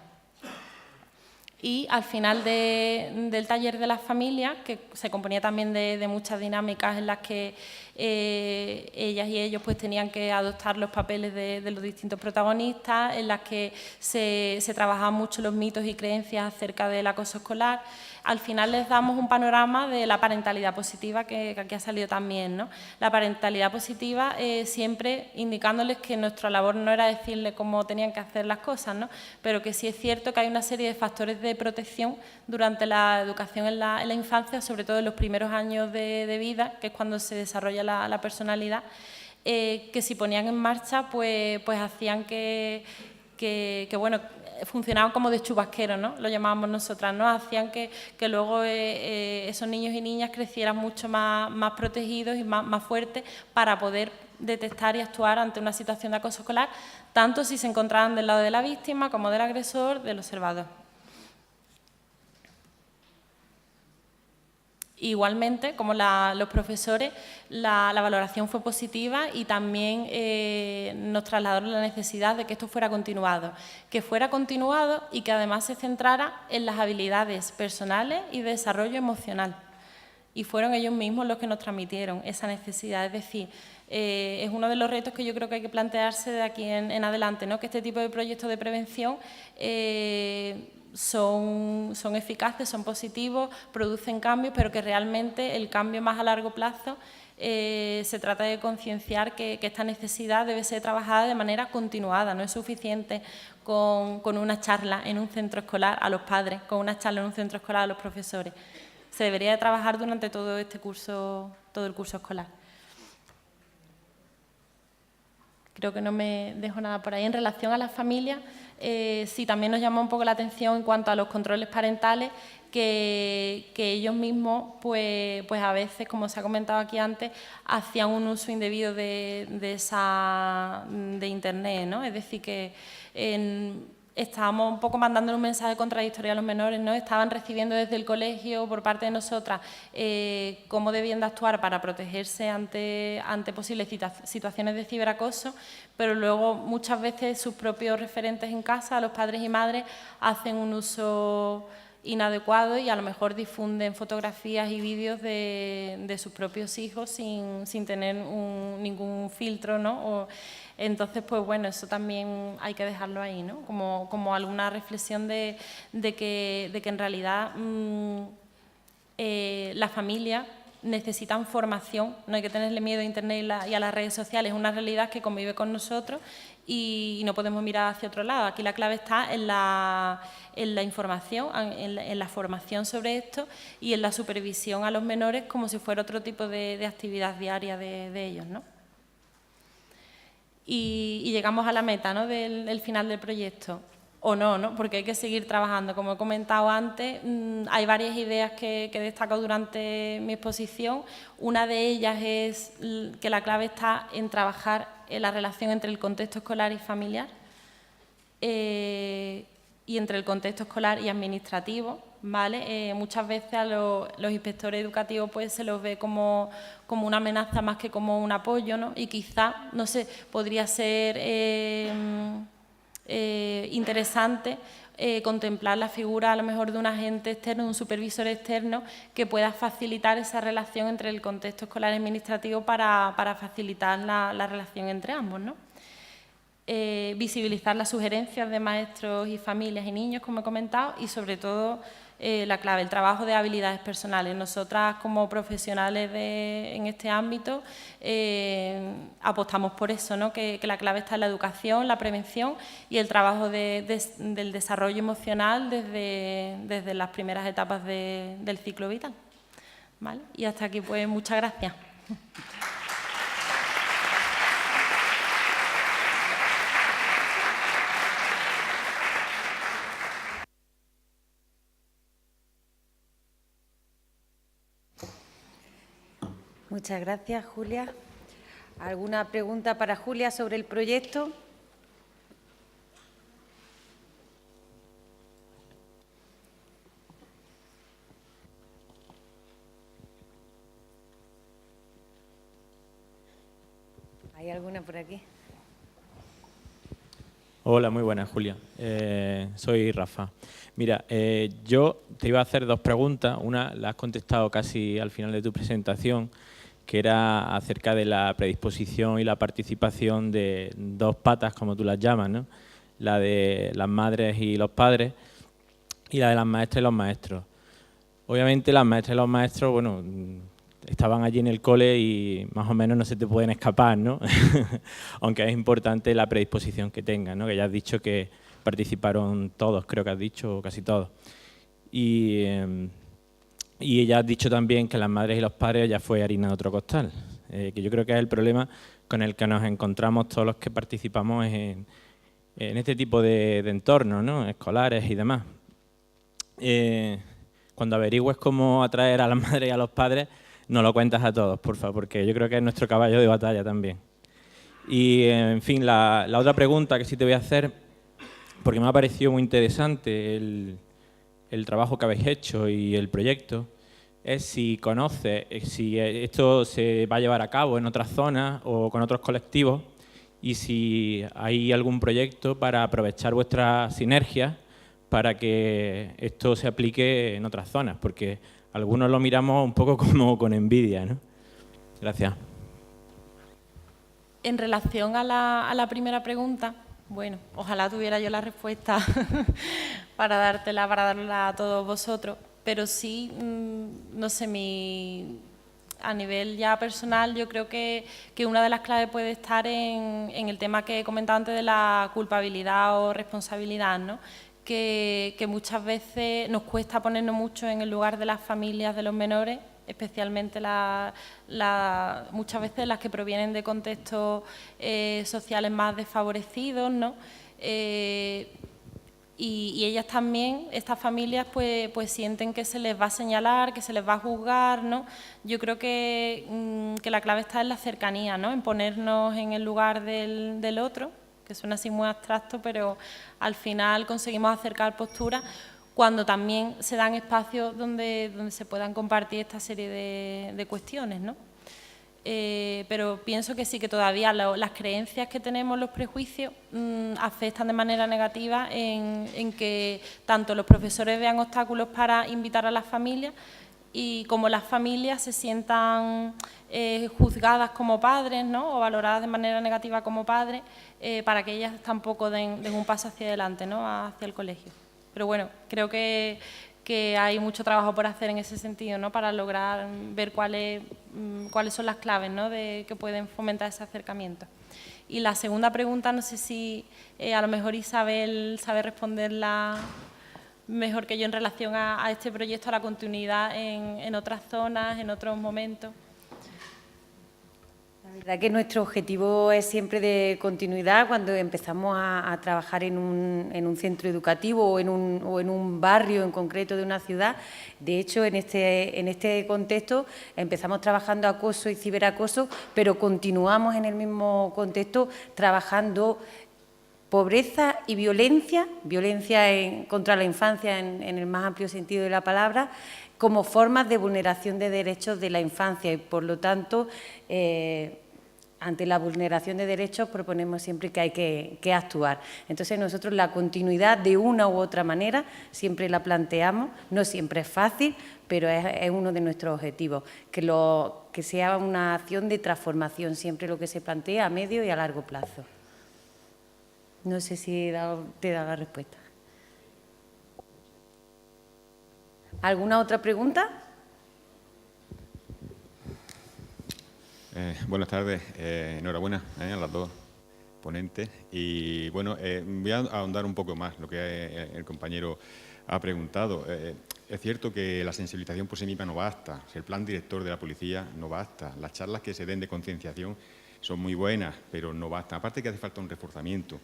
Speaker 11: Y al final del taller de las familias, que se componía también de muchas dinámicas en las que ellas y ellos pues tenían que adoptar los papeles de los distintos protagonistas, en las que se trabajaban mucho los mitos y creencias acerca del acoso escolar. Al final les damos un panorama de la parentalidad positiva que aquí ha salido también, ¿no? La parentalidad positiva siempre indicándoles que nuestra labor no era decirles cómo tenían que hacer las cosas, ¿no? Pero que sí es cierto que hay una serie de factores de protección durante la educación en la infancia, sobre todo en los primeros años de vida, que es cuando se desarrolla la personalidad, que si ponían en marcha pues hacían que bueno, funcionaban como de chubasquero, ¿no? Lo llamábamos nosotras, ¿no? Hacían que luego esos niños y niñas crecieran mucho más protegidos y más fuertes para poder detectar y actuar ante una situación de acoso escolar, tanto si se encontraban del lado de la víctima como del agresor, del observador. Igualmente, como los profesores, la valoración fue positiva y también nos trasladaron la necesidad de que esto fuera continuado y que además se centrara en las habilidades personales y de desarrollo emocional. Y fueron ellos mismos los que nos transmitieron esa necesidad. Es decir, es uno de los retos que yo creo que hay que plantearse de aquí en adelante, ¿no? Que este tipo de proyectos de prevención son eficaces, son positivos, producen cambios, pero que realmente el cambio más a largo plazo se trata de concienciar que esta necesidad debe ser trabajada de manera continuada. No es suficiente con una charla en un centro escolar a los padres, con una charla en un centro escolar a los profesores. Se debería de trabajar durante todo el curso escolar. Creo que no me dejo nada por ahí. En relación a las familias, sí, también nos llamó un poco la atención en cuanto a los controles parentales, que ellos mismos, pues a veces, como se ha comentado aquí antes, hacían un uso indebido de Internet, ¿no? Es decir, que estábamos un poco mandándole un mensaje contradictorio a los menores, ¿no? Estaban recibiendo desde el colegio, por parte de nosotras, cómo debían de actuar para protegerse ante posibles situaciones de ciberacoso, pero luego muchas veces sus propios referentes en casa, los padres y madres, hacen un uso inadecuado y a lo mejor difunden fotografías y vídeos de sus propios hijos sin tener ningún filtro, ¿no? Entonces, pues bueno, eso también hay que dejarlo ahí, ¿no? Como alguna reflexión de que en realidad las familias necesitan formación, no hay que tenerle miedo a Internet y a las redes sociales, es una realidad que convive con nosotros y no podemos mirar hacia otro lado. Aquí la clave está en la información, en la formación sobre esto y en la supervisión a los menores como si fuera otro tipo de actividad diaria de ellos, ¿no? Y llegamos a la meta, ¿no?, del final del proyecto. O no, ¿no? Porque hay que seguir trabajando. Como he comentado antes, hay varias ideas que he destacado durante mi exposición. Una de ellas es que la clave está en trabajar en la relación entre el contexto escolar y familiar y entre el contexto escolar y administrativo, ¿vale? Muchas veces a los inspectores educativos pues se los ve como una amenaza más que como un apoyo, ¿no? Y quizá, no sé, podría ser interesante contemplar la figura a lo mejor de un agente externo, de un supervisor externo que pueda facilitar esa relación entre el contexto escolar y administrativo para facilitar la relación entre ambos, ¿no? Visibilizar las sugerencias de maestros y familias y niños, como he comentado, y sobre todo la clave, el trabajo de habilidades personales. Nosotras, como profesionales en este ámbito, apostamos por eso, ¿no? Que la clave está en la educación, la prevención y el trabajo del desarrollo emocional desde las primeras etapas del ciclo vital, ¿vale? Y hasta aquí, pues, muchas gracias.
Speaker 1: Muchas gracias, Julia. ¿Alguna pregunta para Julia sobre el proyecto? ¿Hay alguna por aquí?
Speaker 14: Hola, muy buenas, Julia. Soy Rafa. Mira, yo te iba a hacer dos preguntas. Una la has contestado casi al final de tu presentación, que era acerca de la predisposición y la participación de dos patas, como tú las llamas, ¿no? La de las madres y los padres y la de las maestras y los maestros. Obviamente las maestras y los maestros, bueno, estaban allí en el cole y más o menos no se te pueden escapar, ¿no? Aunque es importante la predisposición que tengan, ¿no? Que ya has dicho que participaron todos, creo que has dicho, casi todos. Y ella ha dicho también que las madres y los padres ya fue harina de otro costal, que yo creo que es el problema con el que nos encontramos todos los que participamos en este tipo de entornos, ¿no? Escolares y demás. Cuando averigües cómo atraer a las madres y a los padres, nos lo cuentas a todos, por favor, porque yo creo que es nuestro caballo de batalla también. Y, en fin, la otra pregunta que sí te voy a hacer, porque me ha parecido muy interesante el trabajo que habéis hecho y el proyecto, es si conoces, si esto se va a llevar a cabo en otras zonas o con otros colectivos y si hay algún proyecto para aprovechar vuestras sinergias para que esto se aplique en otras zonas, porque algunos lo miramos un poco como con envidia, ¿no? Gracias.
Speaker 11: En relación a la primera pregunta, bueno, ojalá tuviera yo la respuesta para darla a todos vosotros, pero sí, no sé, a nivel ya personal, yo creo que una de las claves puede estar en el tema que he comentado antes de la culpabilidad o responsabilidad, ¿no? Que muchas veces nos cuesta ponernos mucho en el lugar de las familias de los menores, especialmente muchas veces las que provienen de contextos sociales más desfavorecidos, ¿no? Y ellas también, estas familias, pues sienten que se les va a señalar, que se les va a juzgar, ¿no? Yo creo que la clave está en la cercanía, ¿no? En ponernos en el lugar del otro, que suena así muy abstracto, pero al final conseguimos acercar posturas cuando también se dan espacios donde se puedan compartir esta serie de cuestiones, ¿no? Pero pienso que sí, que todavía las creencias que tenemos, los prejuicios, afectan de manera negativa en que tanto los profesores vean obstáculos para invitar a las familias y como las familias se sientan juzgadas como padres, ¿no? O valoradas de manera negativa como padres, para que ellas tampoco den un paso hacia adelante, ¿no? Hacia el colegio. Pero bueno, creo que hay mucho trabajo por hacer en ese sentido, ¿no? Para lograr ver cuáles son las claves, ¿no? Que pueden fomentar ese acercamiento. Y la segunda pregunta, no sé si a lo mejor Isabel sabe responderla mejor que yo en relación a este proyecto, a la continuidad en otras zonas, en otros momentos.
Speaker 1: La verdad que nuestro objetivo es siempre de continuidad. Cuando empezamos a trabajar en un centro educativo o en un barrio en concreto de una ciudad, de hecho en este contexto empezamos trabajando acoso y ciberacoso, pero continuamos en el mismo contexto trabajando pobreza y violencia, contra la infancia en el más amplio sentido de la palabra, como formas de vulneración de derechos de la infancia y, por lo tanto, ante la vulneración de derechos proponemos siempre que hay que actuar. Entonces, nosotros la continuidad de una u otra manera siempre la planteamos, no siempre es fácil, pero es uno de nuestros objetivos, que sea una acción de transformación, siempre lo que se plantea a medio y a largo plazo. No sé si te da la respuesta. ¿Alguna otra pregunta?
Speaker 15: Buenas tardes, enhorabuena a las dos ponentes. Y bueno, voy a ahondar un poco más lo que el compañero ha preguntado. Es cierto que la sensibilización por sí misma no basta, el plan director de la policía no basta, las charlas que se den de concienciación son muy buenas, pero no bastan. Aparte que hace falta un reforzamiento,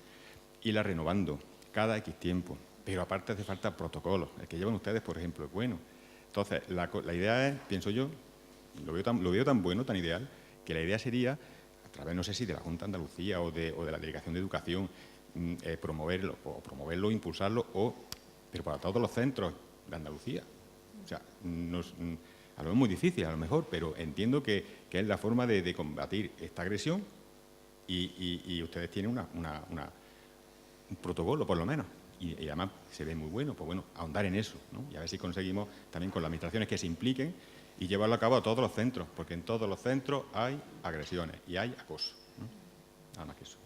Speaker 15: irla renovando cada X tiempo, pero aparte hace falta protocolos. El que llevan ustedes, por ejemplo, es bueno. Entonces, la idea es, pienso yo, lo veo tan bueno, tan ideal, que la idea sería, a través, no sé si de la Junta de Andalucía o de la Delegación de Educación, promoverlo, impulsarlo, pero para todos los centros de Andalucía. O sea, a lo mejor es muy difícil, a lo mejor, pero entiendo que es la forma de combatir esta agresión y ustedes tienen un protocolo, por lo menos, y además se ve muy bueno, pues bueno, ahondar en eso, ¿no? Y a ver si conseguimos también con las administraciones que se impliquen y llevarlo a cabo a todos los centros, porque en todos los centros hay agresiones y hay acoso, ¿no? Nada más que eso.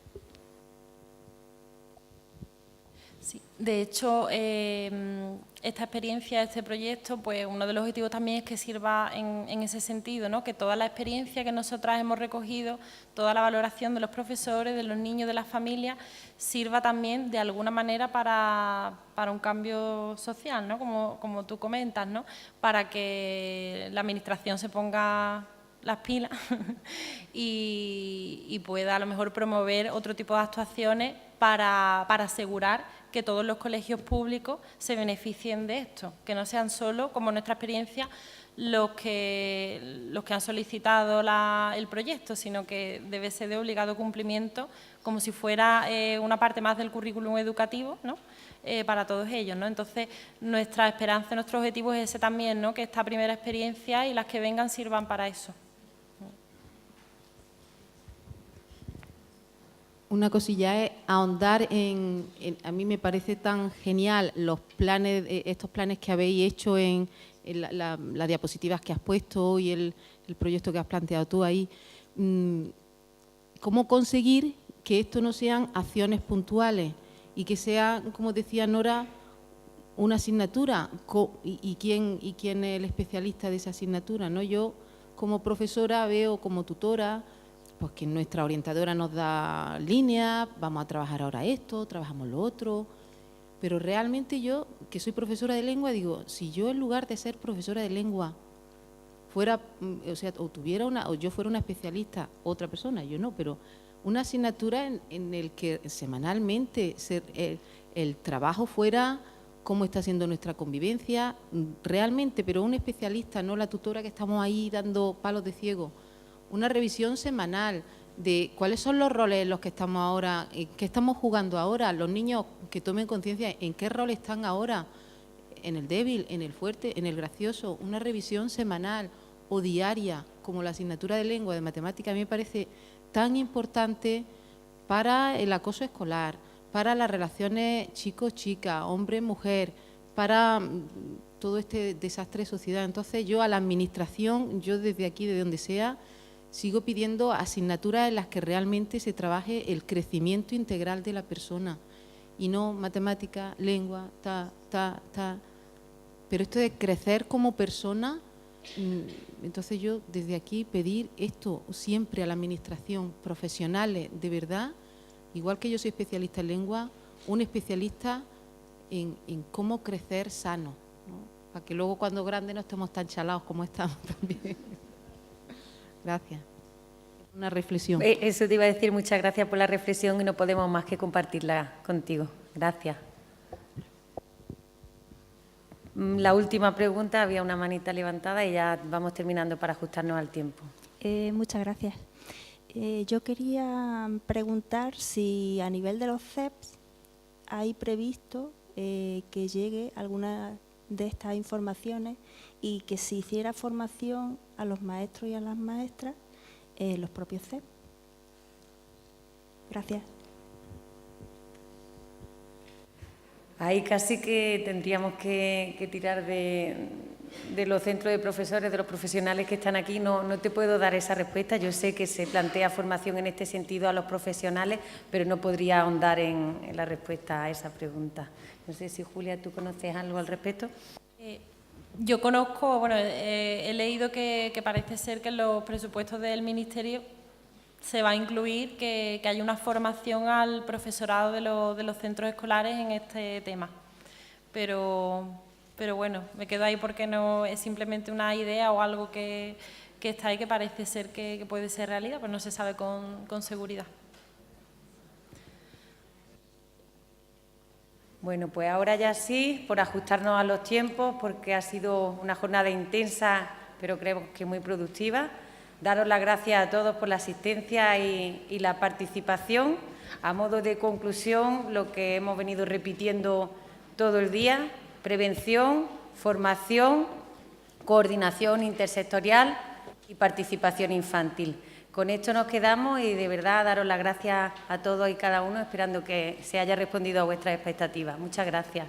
Speaker 11: Sí, de hecho, esta experiencia, este proyecto, pues uno de los objetivos también es que sirva en ese sentido, ¿no? Que toda la experiencia que nosotras hemos recogido, toda la valoración de los profesores, de los niños, de las familias, sirva también de alguna manera para un cambio social, ¿no? Como tú comentas, ¿no? Para que la Administración se ponga las pilas y pueda a lo mejor promover otro tipo de actuaciones para asegurar que todos los colegios públicos se beneficien de esto, que no sean solo, como nuestra experiencia, los que han solicitado el proyecto, sino que debe ser de obligado cumplimiento, como si fuera una parte más del currículum educativo, ¿no? Para todos ellos, ¿no? Entonces, nuestra esperanza, nuestro objetivo es ese también, ¿no? Que esta primera experiencia y las que vengan sirvan para eso.
Speaker 16: Una cosilla es ahondar a mí me parece tan genial los planes, estos planes que habéis hecho en las diapositivas que has puesto y el proyecto que has planteado tú ahí. ¿Cómo conseguir que esto no sean acciones puntuales y que sea, como decía Nora, una asignatura? ¿Y quién es el especialista de esa asignatura, ¿no? Yo, como profesora, veo como tutora, pues que nuestra orientadora nos da líneas, vamos a trabajar ahora esto, trabajamos lo otro, pero realmente yo, que soy profesora de lengua, digo, si yo en lugar de ser profesora de lengua fuera, o yo fuera una especialista, otra persona, yo no, pero una asignatura en el que semanalmente el trabajo fuera cómo está siendo nuestra convivencia, realmente, pero un especialista, no la tutora que estamos ahí dando palos de ciego. Una revisión semanal de cuáles son los roles en los que estamos ahora, qué estamos jugando ahora, los niños que tomen conciencia en qué rol están ahora, en el débil, en el fuerte, en el gracioso, una revisión semanal o diaria, como la asignatura de lengua, de matemática, a mí me parece tan importante para el acoso escolar, para las relaciones chico-chica, hombre-mujer, para todo este desastre de sociedad. Entonces yo a la administración, yo desde aquí, de donde sea, sigo pidiendo asignaturas en las que realmente se trabaje el crecimiento integral de la persona y no matemática, lengua, Pero esto de crecer como persona, entonces yo desde aquí pedir esto siempre a la administración, profesionales de verdad, igual que yo soy especialista en lengua, un especialista en cómo crecer sano, ¿no? Para que luego cuando grande no estemos tan chalados como estamos también. Gracias. Una reflexión.
Speaker 1: Eso te iba a decir, muchas gracias por la reflexión y no podemos más que compartirla contigo. Gracias. La última pregunta, había una manita levantada y ya vamos terminando para ajustarnos al tiempo.
Speaker 17: Muchas gracias. Yo quería preguntar si a nivel de los CEPs hay previsto que llegue alguna de estas informaciones y que se hiciera formación a los maestros y a las maestras en los propios CEP. Gracias.
Speaker 1: Ahí casi que tendríamos que tirar de los centros de profesores, de los profesionales que están aquí. No te puedo dar esa respuesta. Yo sé que se plantea formación en este sentido a los profesionales, pero no podría ahondar en la respuesta a esa pregunta. No sé si, Julia, ¿tú conoces algo al respecto?
Speaker 11: Yo conozco, bueno, he leído que parece ser que en los presupuestos del Ministerio se va a incluir que haya una formación al profesorado de los centros escolares en este tema. Pero bueno, me quedo ahí porque no es simplemente una idea o algo que está ahí que parece ser que puede ser realidad, pero no se sabe con seguridad.
Speaker 1: Bueno, pues ahora ya sí, por ajustarnos a los tiempos, porque ha sido una jornada intensa, pero creo que muy productiva. Daros las gracias a todos por la asistencia y la participación. A modo de conclusión, lo que hemos venido repitiendo todo el día: prevención, formación, coordinación intersectorial y participación infantil. Con esto nos quedamos y de verdad daros las gracias a todos y cada uno, esperando que se haya respondido a vuestras expectativas. Muchas gracias.